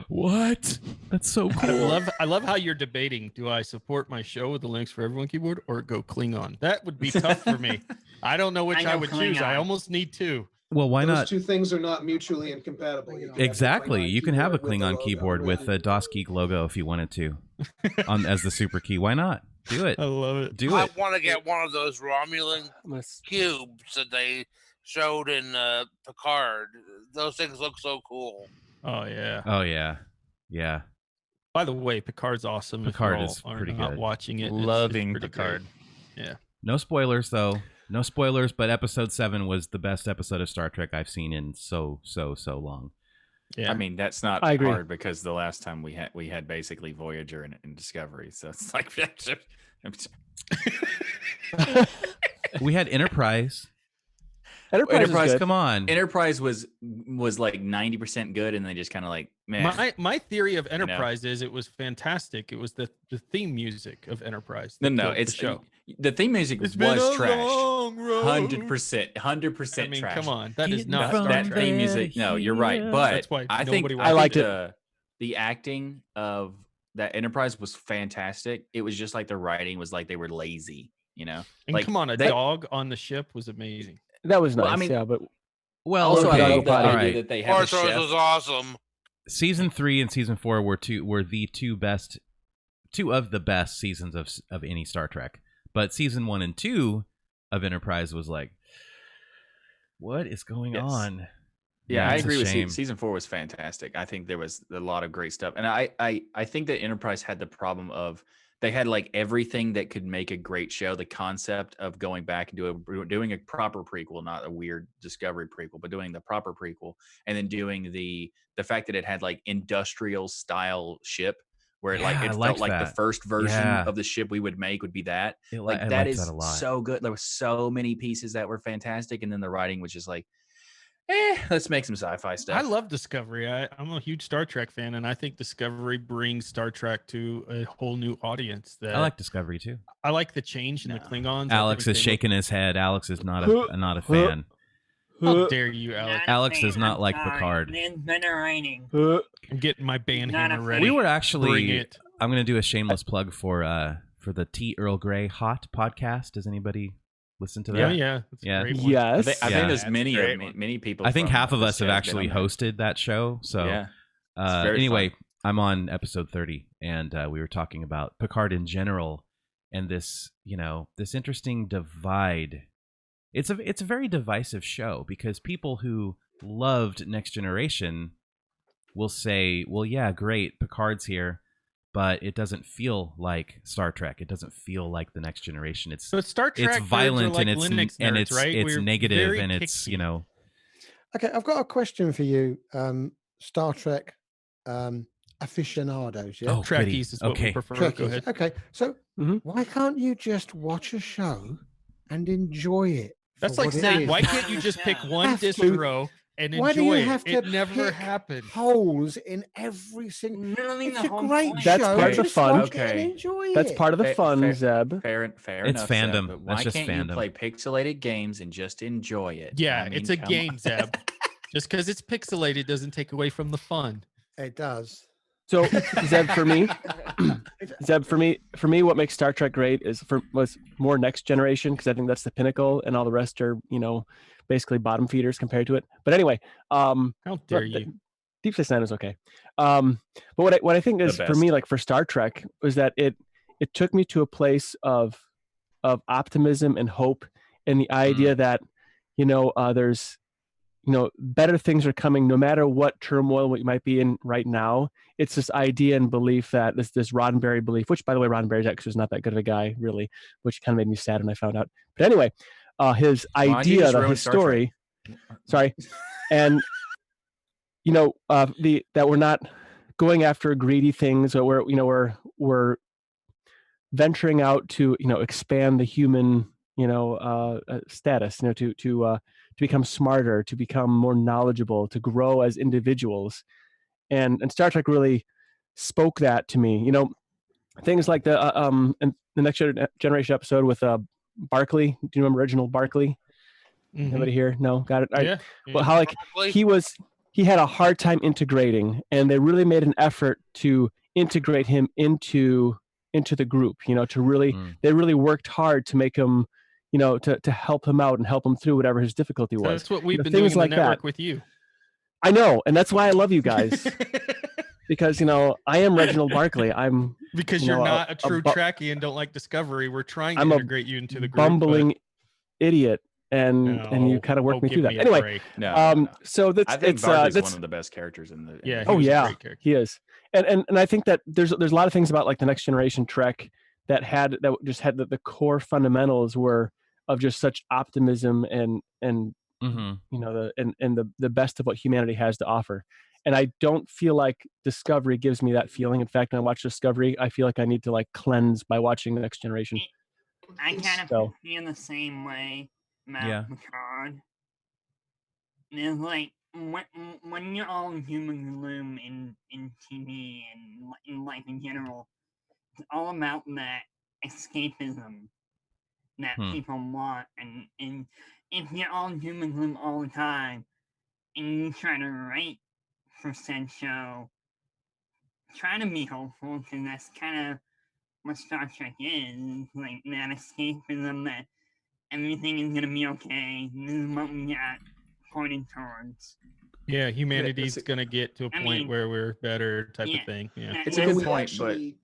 what? That's so cool. I love how you're debating. Do I support my show with the Linux for Everyone keyboard or go Klingon? That would be tough for me. I don't know which I would choose. I almost need two. Well, why Those not? two things are not mutually incompatible. Exactly. You can have a Klingon keyboard with a DOS Geek logo if you wanted to, as the super key. Why not? Do it. I love it. I want to get one of those Romulan cubes that they showed in Picard. Those things look so cool. Oh yeah. Oh yeah. Yeah. By the way, Picard's awesome. Picard is pretty not good. Watching it, Loving it's Picard. Great. Yeah. No spoilers though. No spoilers, but episode 7 was the best episode of Star Trek I've seen in so long. Yeah. I mean, that's not hard because the last time we had basically Voyager and Discovery, so it's like we had Enterprise. Enterprise, come on. Enterprise was like 90% good, and they just kind of like, man. My theory of Enterprise is it was fantastic. It was the theme music of Enterprise. No, it's the show. The theme music was trash. 100% I mean, trash. come on, that is not that theme music. No, you're right, but that's why I think I liked it. The acting of that Enterprise was fantastic. It was just like the writing was like they were lazy, you know. And like, come on, a dog on the ship was amazing. That was nice. Well, I mean, yeah, but also okay. I love the All idea right. that they had the Arthros chef. was awesome. Season 3 and season 4 were the two of the best seasons of any Star Trek. But season 1 and 2 of Enterprise was like, what is going on? Yeah, I it's a agree with shame. season 4 was fantastic. I think there was a lot of great stuff, and I think that Enterprise had the problem of they had like everything that could make a great show. The concept of going back and doing a proper prequel, not a weird Discovery prequel, but doing the proper prequel, and then doing the fact that it had like industrial style ship where it felt like the first version of the ship we would make would be that. That is so good. There were so many pieces that were fantastic, and then the writing was just like, let's make some sci-fi stuff. I love Discovery. I'm a huge Star Trek fan, and I think Discovery brings Star Trek to a whole new audience. I like Discovery too. I like the change in the Klingons. Alex is shaking his head. Alex is not a fan. How dare you, Alex? Alex does not like Picard. I'm getting my band hammer ready. We were actually. Bring it. I'm going to do a shameless plug for the Tea Earl Grey Hot podcast. Does anybody listen to that? Yeah. Yes. I think there's many people. I think half of us have have actually hosted that show. So yeah. Anyway, I'm on episode 30, and we were talking about Picard in general and this, this interesting divide. It's a very divisive show because people who loved Next Generation will say, well, yeah, great, Picard's here, but it doesn't feel like Star Trek. It doesn't feel like the Next Generation. It's Star Trek it's violent like and it's Linux nerds, it's right? it's We're negative very and it's picky. Okay, I've got a question for you, Star Trek aficionados. Yeah, Oh, goody. Trekkies is what we prefer. Go ahead. Okay, so why can't you just watch a show and enjoy it? That's for like what it saying, is? why can't you just pick one Have to. distro and Why do enjoy you it? have to It never pick happened. holes in every single? It's a great That's show. part of the Just fun. watch it and enjoy That's it. part of the fun, Zeb. Fair It's enough, Zeb, fandom. but That's why just can't fandom. you play pixelated games and just enjoy it? Yeah, I mean, it's a come game, on. Zeb. Just because it's pixelated doesn't take away from the fun. It does. So Zeb, for me, what makes Star Trek great was more Next Generation, because I think that's the pinnacle, and all the rest are basically bottom feeders compared to it. But anyway, how dare you? Deep Space Nine is okay. But what I think is for me, like for Star Trek, was that it took me to a place of optimism and hope, and the idea that there's better things are coming no matter what turmoil we might be in right now. It's this idea and belief that this Roddenberry belief, which by the way, Roddenberry actually was not that good of a guy, really, which kind of made me sad when I found out. But anyway, his idea, his story, sorry, and that we're not going after greedy things, or we're venturing out to expand the human status, to become smarter, to become more knowledgeable, to grow as individuals. And Star Trek really spoke that to me. Things like the Next Generation episode with Barclay. Do you remember Reginald Barclay? Anybody here? No, got it. All right. Yeah. Well, how he had a hard time integrating, and they really made an effort to integrate him into the group. They really worked hard to make him, to help him out and help him through whatever his difficulty was. That's what we've been doing in the network with you. I know, and that's why I love you guys. Because I am Reginald Barclay. I'm because you're not a true Trekkie and don't like Discovery. We're trying to integrate you into the group. Bumbling idiot, and you kind of work me through that. Anyway, so that's I think Barclay's one of the best characters in the. Yeah, he is, and I think that there's a lot of things about like the Next Generation Trek that just had the core fundamentals were of just such optimism and the best of what humanity has to offer. And I don't feel like Discovery gives me that feeling. In fact, when I watch Discovery, I feel like I need to like cleanse by watching the Next Generation. I kind of feel the same way about Picard. It's like when you're all doom and gloom in TV and in life in general, it's all about that escapism that people want. And if you're all doom and gloom all the time, and you try to write for said show, try to be hopeful, because that's kind of what Star Trek is, like that escapism that everything is gonna be okay. This is what we got pointed towards. Yeah, humanity's gonna get to a point where we're better, type of thing. Yeah, it's a good point, actually,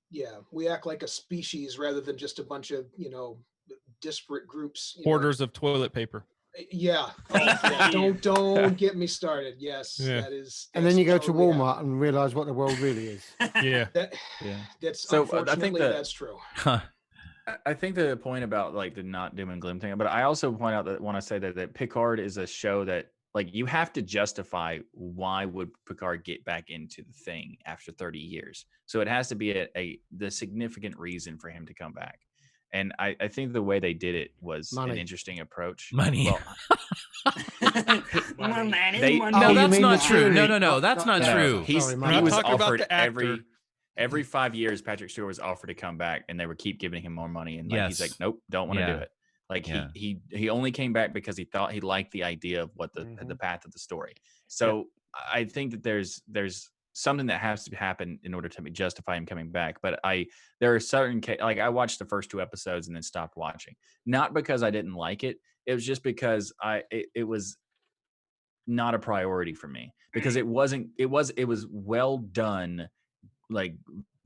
we act like a species rather than just a bunch of disparate groups. Hoarders of toilet paper. Yeah. Don't get me started. Yes, that is. And then you go to Walmart and realize what the world really is. Yeah. That's so unfortunately that's true. I think the point about like the not doom and gloom thing, but I also point out that when I say that Picard is a show that like you have to justify why would Picard get back into the thing after 30 years. So it has to be the significant reason for him to come back. And I think the way they did it was an interesting approach. Money. Well, no, that's not true. No, that's not true. He was offered every 5 years. Patrick Stewart was offered to come back, and they would keep giving him more money. And he's like, nope, don't want to do it. Like he only came back because he thought he liked the idea of what the path of the story. So I think that there's something that has to happen in order to justify him coming back. But there are certain like I watched the first 2 episodes and then stopped watching, not because I didn't like it. It was just because it was not a priority for me, because it was well done, like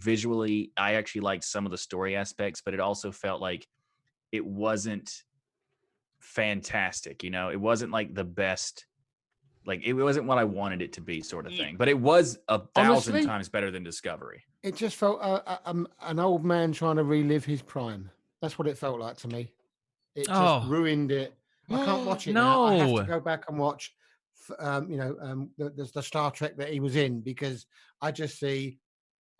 visually, I actually liked some of the story aspects, but it also felt like it wasn't fantastic. You know, it wasn't like the best. Like it wasn't what I wanted it to be, sort of thing. But it was 1,000 Honestly, times better than Discovery. It just felt an old man trying to relive his prime. That's what it felt like to me. It just ruined it. I can't watch it now. I have to go back and watch, the Star Trek that he was in, because I just see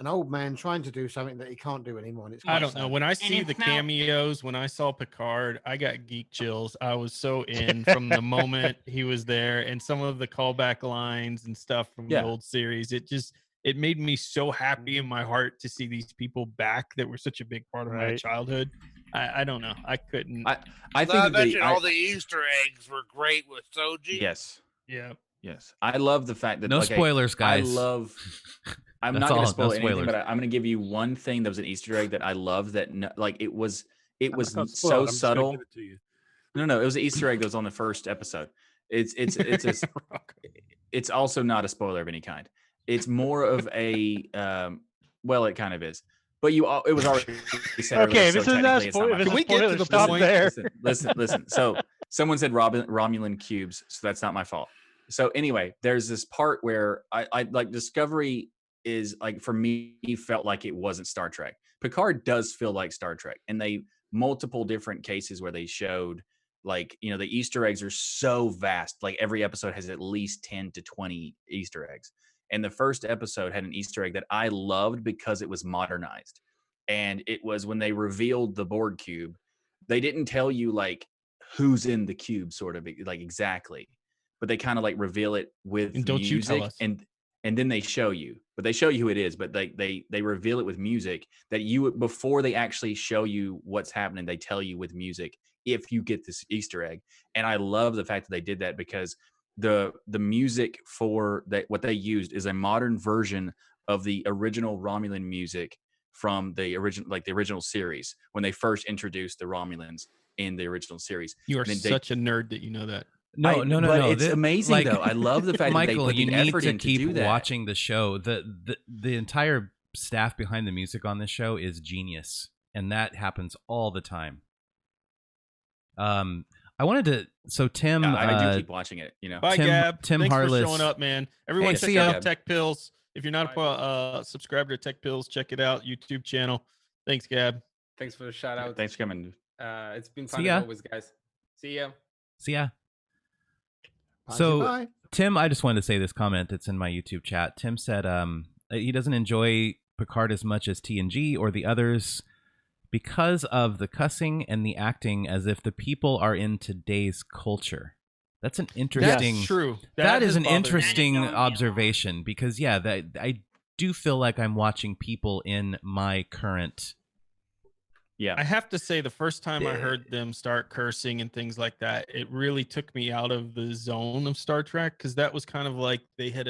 an old man trying to do something that he can't do anymore. And it's I don't know. When I see the cameos, when I saw Picard, I got geek chills. I was so in from the moment he was there, and some of the callback lines and stuff from the old series. It made me so happy in my heart to see these people back that were such a big part of my childhood. I don't know. I couldn't. I mentioned all the Easter eggs were great with Soji. Yes. Yeah. Yes. I love the fact that no spoilers, guys. I'm not going to spoil anything, but I'm going to give you one thing that was an Easter egg that I love. That it was so subtle. No, it was an Easter egg that was on the first episode. It's also not a spoiler of any kind. It's more of a well, it kind of is. But it was already said. Okay, this is not spoiler. Can we get to the point there? Listen. So someone said Romulan cubes, so that's not my fault. So anyway, there's this part where I like Discovery is like, for me, felt like it wasn't Star Trek. Picard does feel like Star Trek, and they multiple different cases where they showed like, you know, the Easter eggs are so vast. Like every episode has at least 10 to 20 Easter eggs. And the first episode had an Easter egg that I loved because it was modernized. And it was when they revealed the Borg cube, they didn't tell you like who's in the cube, sort of like exactly, but they kind of like reveal it with and don't music, you tell us. and then they show you, but they show you who it is, but they reveal it with music that you, before they actually show you what's happening, they tell you with music if you get this Easter egg. And I love the fact that they did that, because the music for that, what they used is a modern version of the original Romulan music from the original series when they first introduced the Romulans in the original series. You are such a nerd that you know that. No. It's amazing, though. I love the fact Michael, that they put the effort to in keep to do that. watching the show. The entire staff behind the music on this show is genius, and that happens all the time. I wanted to. So Tim, I do keep watching it. You know, bye, Gab. Tim Thanks Harless. for showing up, man. Everyone, Hey, check out Tech Pills. If you're not a subscriber to Tech Pills, check it out. YouTube channel. Thanks, Gab. Thanks for the shout out. Thanks for coming. It's been fun as always, guys. See ya. So Bye. Tim, I just wanted to say this comment that's in my YouTube chat. Tim said he doesn't enjoy Picard as much as TNG or the others because of the cussing and the acting as if the people are in today's culture. That's an interesting. That's true. That is an interesting observation, because that I do feel like I'm watching people in my current. Yeah, I have to say, the first time I heard them start cursing and things like that, it really took me out of the zone of Star Trek, because that was kind of like they had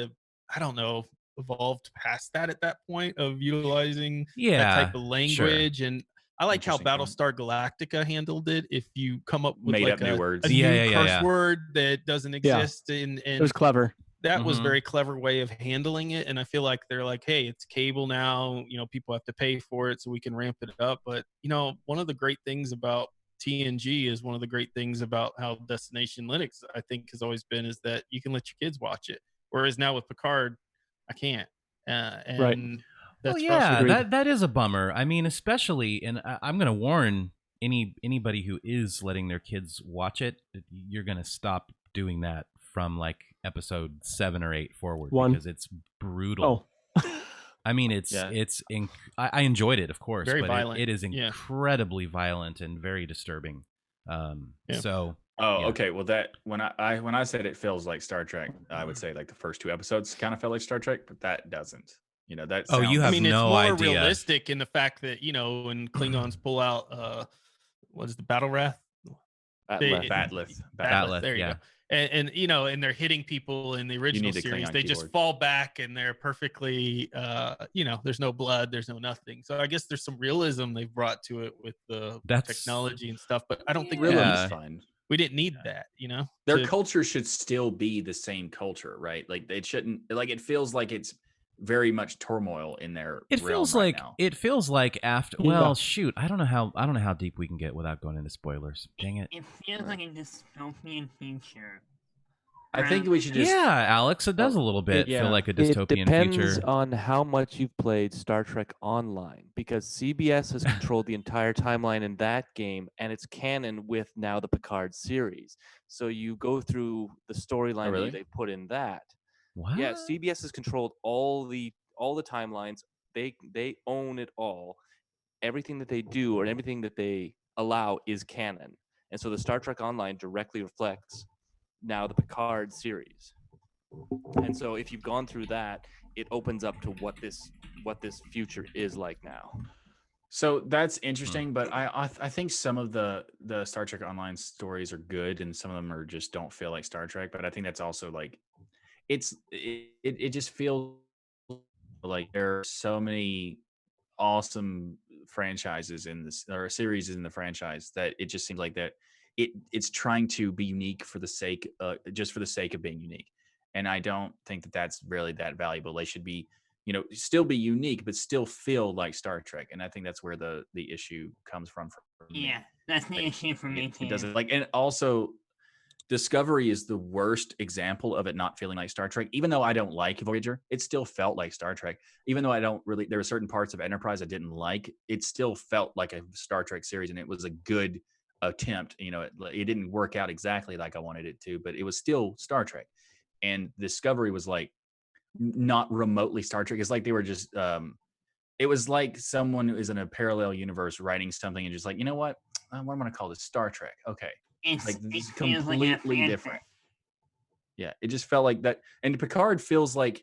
evolved past that at that point of utilizing that type of language. Sure. And I like how Battlestar Galactica handled it. If you come up with made up new words, a new curse word that doesn't exist, and it was clever. That was a very clever way of handling it. And I feel like they're like, hey, it's cable now. You know, people have to pay for it, so we can ramp it up. But, you know, one of the great things about TNG is one of the great things about how Destination Linux, I think, has always been, is that you can let your kids watch it. Whereas now with Picard, I can't. And that's that is a bummer. I mean, especially, and I'm going to warn anybody who is letting their kids watch it, you're going to stop doing that from like episode 7 or 8 forward, because it's brutal. I mean, I enjoyed it, of course, very but violent. It is incredibly violent and very disturbing. So. Okay. Well, that when I said it feels like Star Trek, I would say like the first 2 episodes kind of felt like Star Trek, but that doesn't. You know, that. You have it's no more idea. realistic in the fact that, you know, when Klingons pull out what is the Battle Wrath? Batleth. There you go. And you know, and they're hitting people in the original series. They just fall back, and they're perfectly, you know, there's no blood, there's no nothing. So I guess there's some realism they've brought to it with the technology and stuff. But I don't think realism's fine. We didn't need that, you know. Their culture should still be the same culture, right? Like it shouldn't. Like it feels like it's very much turmoil in their It realm feels right like now. it feels like after. Well, shoot, I don't know how deep we can get without going into spoilers. Dang it! It feels like a dystopian future. I think we should just. Yeah, Alex, it does a little bit feel like a dystopian It depends future. on how much you've played Star Trek Online, because CBS has controlled the entire timeline in that game, and it's canon with now the Picard series. So you go through the storyline really? that they put in that. What? Yeah, CBS has controlled all the timelines. They own it all. Everything that they do or everything that they allow is canon, and so the Star Trek Online directly reflects now the Picard series. And so if you've gone through that, it opens up to what this future is like now. So that's interesting, but I think some of the Star Trek Online stories are good, and some of them are just don't feel like Star Trek. But I think that's also like it just feels like there are so many awesome franchises in this or series in the franchise that it just seems like that it's trying to be unique for the sake just for the sake of being unique. And I don't think that that's really that valuable. They should be, still be unique, but still feel like Star Trek. And I think that's where the issue comes from. Yeah, that's the issue for me too. It doesn't and also Discovery is the worst example of it not feeling like Star Trek. Even though I don't like Voyager, it still felt like Star Trek. Even though I don't really, there were certain parts of Enterprise I didn't like, it still felt like a Star Trek series, and it was a good attempt. It didn't work out exactly like I wanted it to, but it was still Star Trek. And Discovery was like not remotely Star Trek. It's like they were just, it was like someone who is in a parallel universe writing something and just like, you know what I'm going to call this Star Trek. Okay. This is completely different. Yeah, it just felt like that. And Picard feels like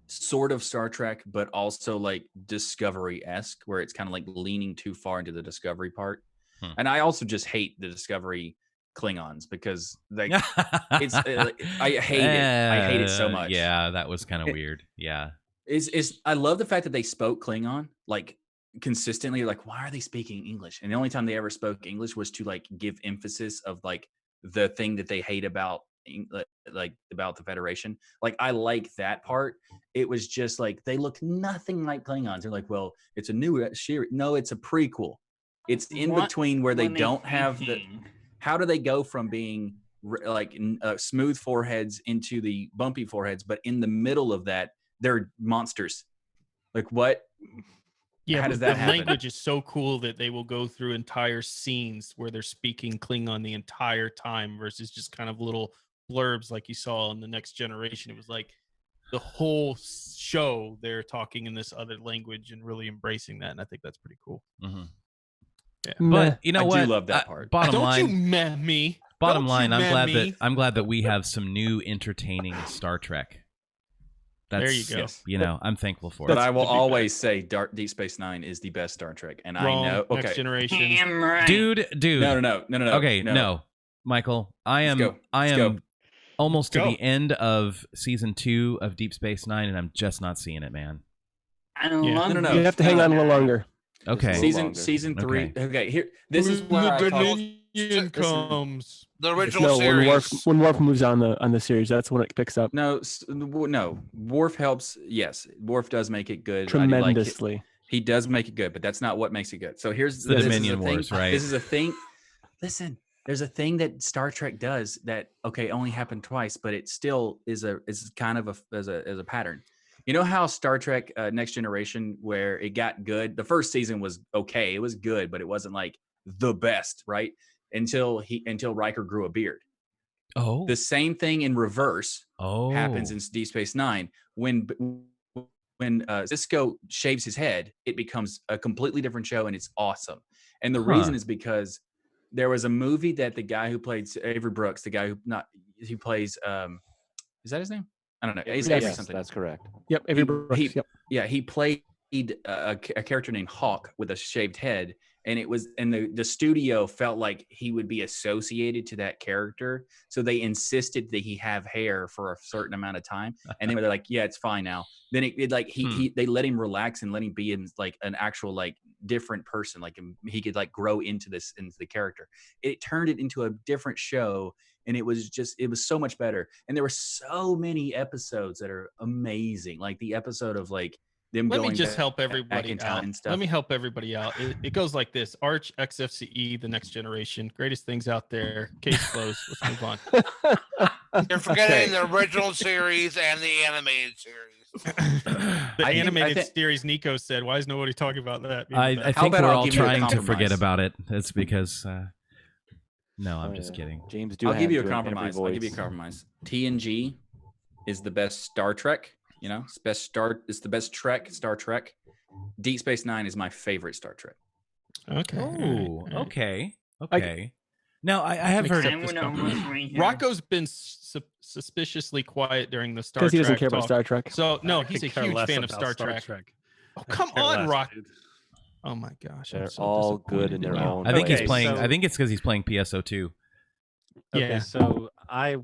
sort of Star Trek, but also like Discovery-esque, where it's kind of like leaning too far into the Discovery part. And I also just hate the Discovery Klingons because I hate it. I hate it so much. Yeah, that was kind of weird. Yeah. I love the fact that they spoke Klingon like consistently. Like, why are they speaking English? And the only time they ever spoke English was to like give emphasis of like the thing that they hate about about the Federation. Like, I like that part. It was just like they look nothing like Klingons. They're like, well, it's a new series. No, it's a prequel. It's in between where they don't have the. How do they go from being like smooth foreheads into the bumpy foreheads, but in the middle of that they're monsters? Like, what? Yeah, how does that happen? Language is so cool that they will go through entire scenes where they're speaking Klingon the entire time versus just kind of little blurbs like you saw in the Next Generation. It was like the whole show they're talking in this other language and really embracing that, and I think that's pretty cool. Mm-hmm. Yeah. But you know what? I do love that part. Bottom line, don't you meh me. Bottom Don't line, you I'm meh glad me. that we have some new entertaining Star Trek. That's, there you go. Yes. I'm thankful for But it. I will always say Deep Space Nine is the best Star Trek, and Wrong. I know. Okay, Next Generation. Damn right. Dude. No. Okay, no. Michael, I am almost to the end of season 2 of Deep Space Nine, and I'm just not seeing it, man. I don't love No. You have to hang on a little longer. Okay. Season 3. Okay, here. This is where the I talk. Dominion comes. The original No, series. when Worf moves on the series, that's when it picks up. No. Worf helps. Yes, Worf does make it good. Tremendously. I like it. He does make it good, but that's not what makes it good. So here's the Dominion Wars, right? This is a thing. Listen, there's a thing that Star Trek does that only happened twice, but it still is kind of a pattern. You know how Star Trek Next Generation, where it got good, the first season was okay, it was good, but it wasn't like the best, right? Until Riker grew a beard. Oh, the same thing in reverse happens in Deep Space Nine. When Sisko shaves his head, it becomes a completely different show, and it's awesome. And the reason is because there was a movie that the guy who played Avery Brooks, the guy who plays is that his name? I don't know. Yes, something. That's correct. Yep, Avery Brooks. Yeah, he played a character named Hawk with a shaved head, and the studio felt like he would be associated to that character, so they insisted that he have hair for a certain amount of time, and then they're like, yeah, it's fine now. Then it like they let him relax and let him be in like an actual like different person, like he could like grow into the character. It turned it into a different show, and it was so much better. And there were so many episodes that are amazing, like the episode of like them Let going me just back, help back everybody in time out. and stuff. Let me help everybody out. It goes like this: Arch, XFCE, the next generation, greatest things out there. Case closed. Let's move on. You're forgetting the original series and the animated series. The animated series, Nico said. Why is nobody talking about that? I think we're all trying to forget about it. It's because no, I'm just kidding. James, I'll give you a compromise. TNG is the best Star Trek. You know, it's the best Trek, Star Trek. Deep Space Nine is my favorite Star Trek. Okay. Oh, okay. Okay. Now I have heard of this. Rocco's been suspiciously quiet during the Star Trek. Because he doesn't care about Star Trek. So no, he's a huge fan of Star Trek. Oh, come on, Rock. Oh my gosh. They're all good in their own. I think he's playing. I think it's because he's playing PSO2. Okay, Yeah. so I,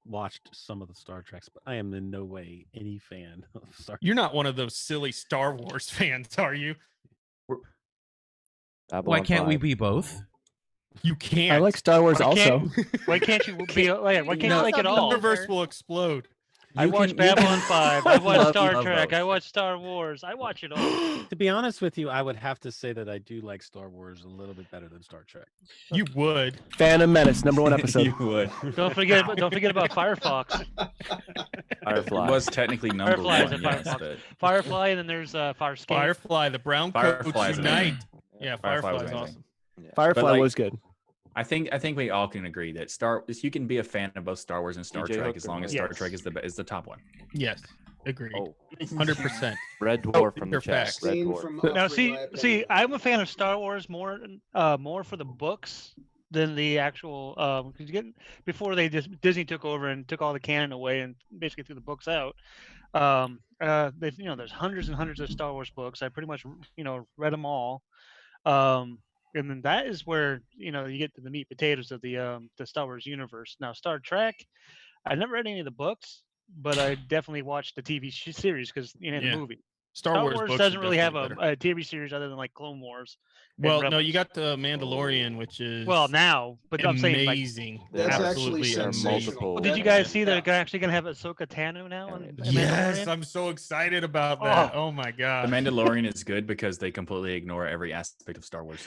watched some of the Star Treks, but I am in no way any fan of Star Trek. You're not one of those silly Star Wars fans, are you? Why can't we be both? You can't. I like Star Wars also. Why can't you be? Why can't you like it all? The universe will explode. I watched Babylon 5. I watched Star Trek. I watched Star Wars. I watch it all. To be honest with you, I would have to say that I do like Star Wars a little bit better than Star Trek. You would. Phantom Menace, #1 episode. You would. Don't forget about Firefox. Firefly. It was technically number Firefly one. Yes, but... Firefly, and then there's Farscape. Firefly, the brown coats unite. Yeah, Firefly was Firefly's amazing. awesome. Yeah. Firefly was good. I think we all can agree that you can be a fan of both Star Wars and Star Trek as long as Star Trek is the top one. Yes, agreed. 100%. Red Dwarf from the chat. facts. Red Dwarf. Now, see, I'm a fan of Star Wars more for the books than the actual. Before Disney took over and took all the canon away and basically threw the books out. There's hundreds and hundreds of Star Wars books. I pretty much read them all. And then that is where you get to the meat potatoes of the Star Wars universe. Now, Star Trek, I never read any of the books, but I definitely watched the TV series because the movie. Star Wars books doesn't are really have a definitely TV series other than like Clone Wars. Well, no, you got the Mandalorian, which is now, but I'm saying amazing. That's absolutely actually well, did you guys see that they're actually going to have Ahsoka Tano now? Yes, I'm so excited about that. Oh my god, The Mandalorian is good because they completely ignore every aspect of Star Wars.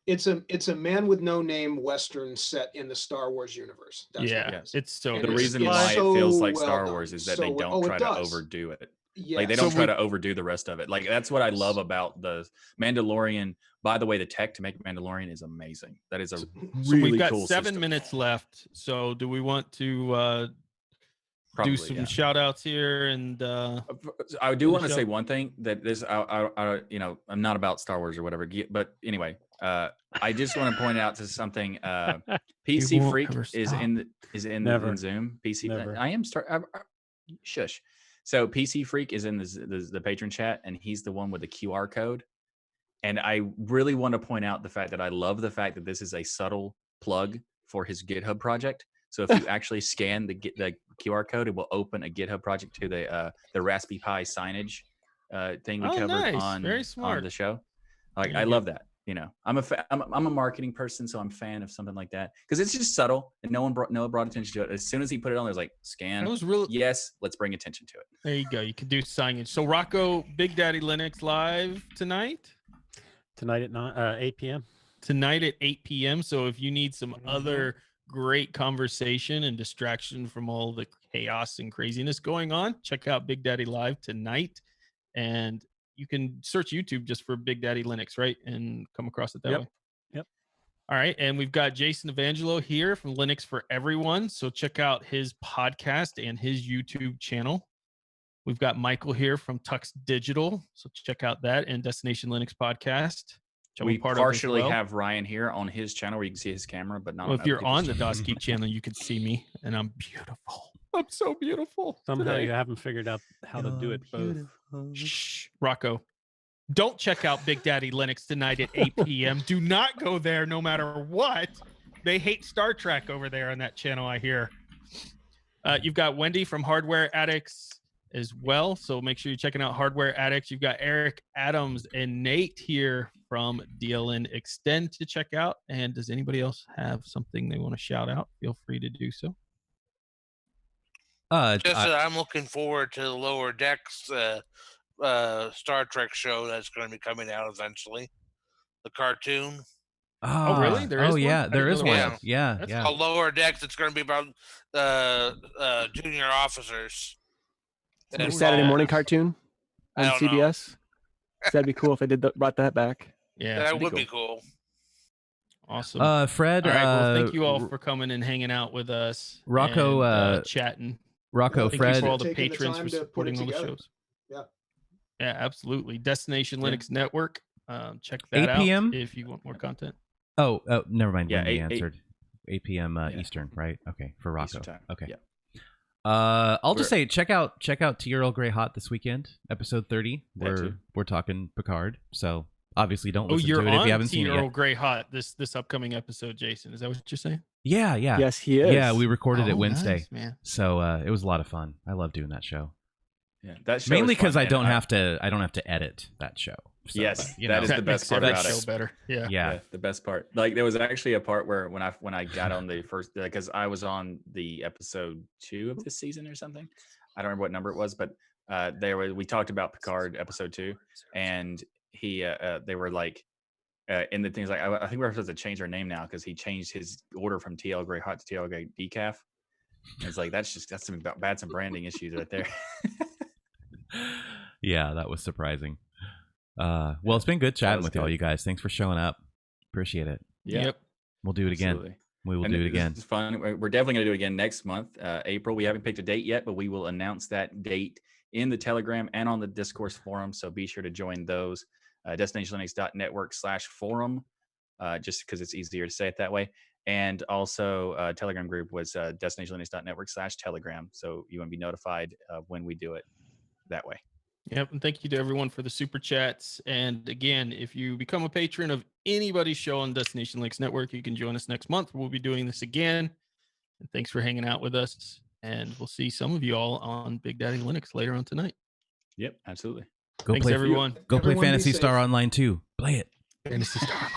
It's a man with no name Western set in the Star Wars universe. That's what it is. it's so. And The reason it's why so it feels like well Star done. Wars is that So they well- don't try it to does. overdo it. Yes. Like they don't try to overdo the rest of it. Like that's what I love about the Mandalorian. By the way, the tech to make Mandalorian is amazing. That is a So really we've got cool 7 system. minutes left. So do we want to Probably, do some yeah. shout outs here? And I do want to show? say one thing that this, I'm not about Star Wars or whatever, but anyway, I just want to point out to something. PC won't Freak ever is stop. in Never. Zoom. PC, Never. I am shush. So PC Freak is in the patron chat, and he's the one with the QR code. And I really want to point out the fact that I love the fact that this is a subtle plug for his GitHub project. So if you actually scan the QR code, it will open a GitHub project to the Raspberry Pi signage thing we covered nice. Very on smart. the show. Like Yeah. I love that. I'm a marketing person, so I'm a fan of something like that because it's just subtle and no one brought attention to it. As soon as he put it on, there's like scan. It was really Yes, let's bring attention to it. there. You go. You can do signage. So Rocco, Big Daddy Linux live tonight. Tonight at 8 p.m. Tonight at 8 p.m. So if you need some other great conversation and distraction from all the chaos and craziness going on, check out Big Daddy Live tonight. And you can search YouTube just for Big Daddy Linux, right? And come across it that way. Yep. All right. And we've got Jason Evangelo here from Linux for Everyone. So check out his podcast and his YouTube channel. We've got Michael here from Tux Digital. So check out that and Destination Linux podcast. which I'm We a part partially of as well. have Ryan here on his channel where you can see his camera, but not Well, on if you're other on the people's DOSKey channel, you can see me, and I'm beautiful. I'm so beautiful. Somehow today. you haven't figured out how to do it both. Shh, Rocco. Don't check out Big Daddy Linux tonight at 8 p.m. Do not go there no matter what. They hate Star Trek over there on that channel, I hear. You've got Wendy from Hardware Addicts as well, so make sure you're checking out Hardware Addicts. You've got Eric Adams and Nate here from DLN Extend to check out. And does anybody else have something they want to shout out? Feel free to do so. Just that I'm looking forward to the Lower Decks Star Trek show that's going to be coming out eventually. The cartoon. Oh, really? There is one? There is one. Yeah. It's called Lower Decks. It's going to be about junior officers. A Saturday morning cartoon on CBS. That'd be cool if they brought that back. Yeah, that would be cool. Awesome. Fred, all right, well, thank you all for coming and hanging out with us. Rocco, and, chatting. Rocco, thank Fred, you for all the taking patrons the for time to put it supporting all the together. shows. Yeah. Yeah, absolutely. Destination Linux Network. Check that 8 p.m. out if you want more content. Oh, never mind. Yeah, Wendy answered. 8 p.m. Eastern, right? Okay, for Rocco. Okay. Yeah. I'll just say check out To Your Earl Grey Hot this weekend, episode 30. We're talking Picard, so obviously don't listen to it if you haven't seen it yet. Earl Grey Hot this upcoming episode, Jason. Is that what you're saying? Yeah. Yes, he is. Yeah, we recorded it Wednesday, nice, man. so it was a lot of fun. I love doing that show. Yeah, that show mainly because I don't have to edit that show. So, yes, but, that is the best part about it. Better. Yeah, the best part. Like there was actually a part where when I got on the first, because I was on the episode 2 of this season or something. I don't remember what number it was, but we talked about Picard episode 2, and they were like in the things like I think we're supposed to change our name now because he changed his order from TL Grey Hot to TL Grey Decaf. And it's like that's some branding issues right there. Yeah, that was surprising. Well, it's been good chatting with all you guys. Thanks for showing up. Appreciate it. Yeah. Yep. We'll do it again. Absolutely. We will do it again. It's fun. We're definitely going to do it again next month, April. We haven't picked a date yet, but we will announce that date in the Telegram and on the Discourse forum. So be sure to join those. DestinationLinux.network/forum, just because it's easier to say it that way. And also Telegram group was DestinationLinux.network/Telegram. So you want to be notified when we do it that way. Yep, and thank you to everyone for the super chats. And again, if you become a patron of anybody's show on Destination Linux Network, you can join us next month. We'll be doing this again. And thanks for hanging out with us. And we'll see some of you all on Big Daddy Linux later on tonight. Yep, absolutely. Thanks, everyone. Go play Phantasy Star Online too. Play it. Phantasy Star Online.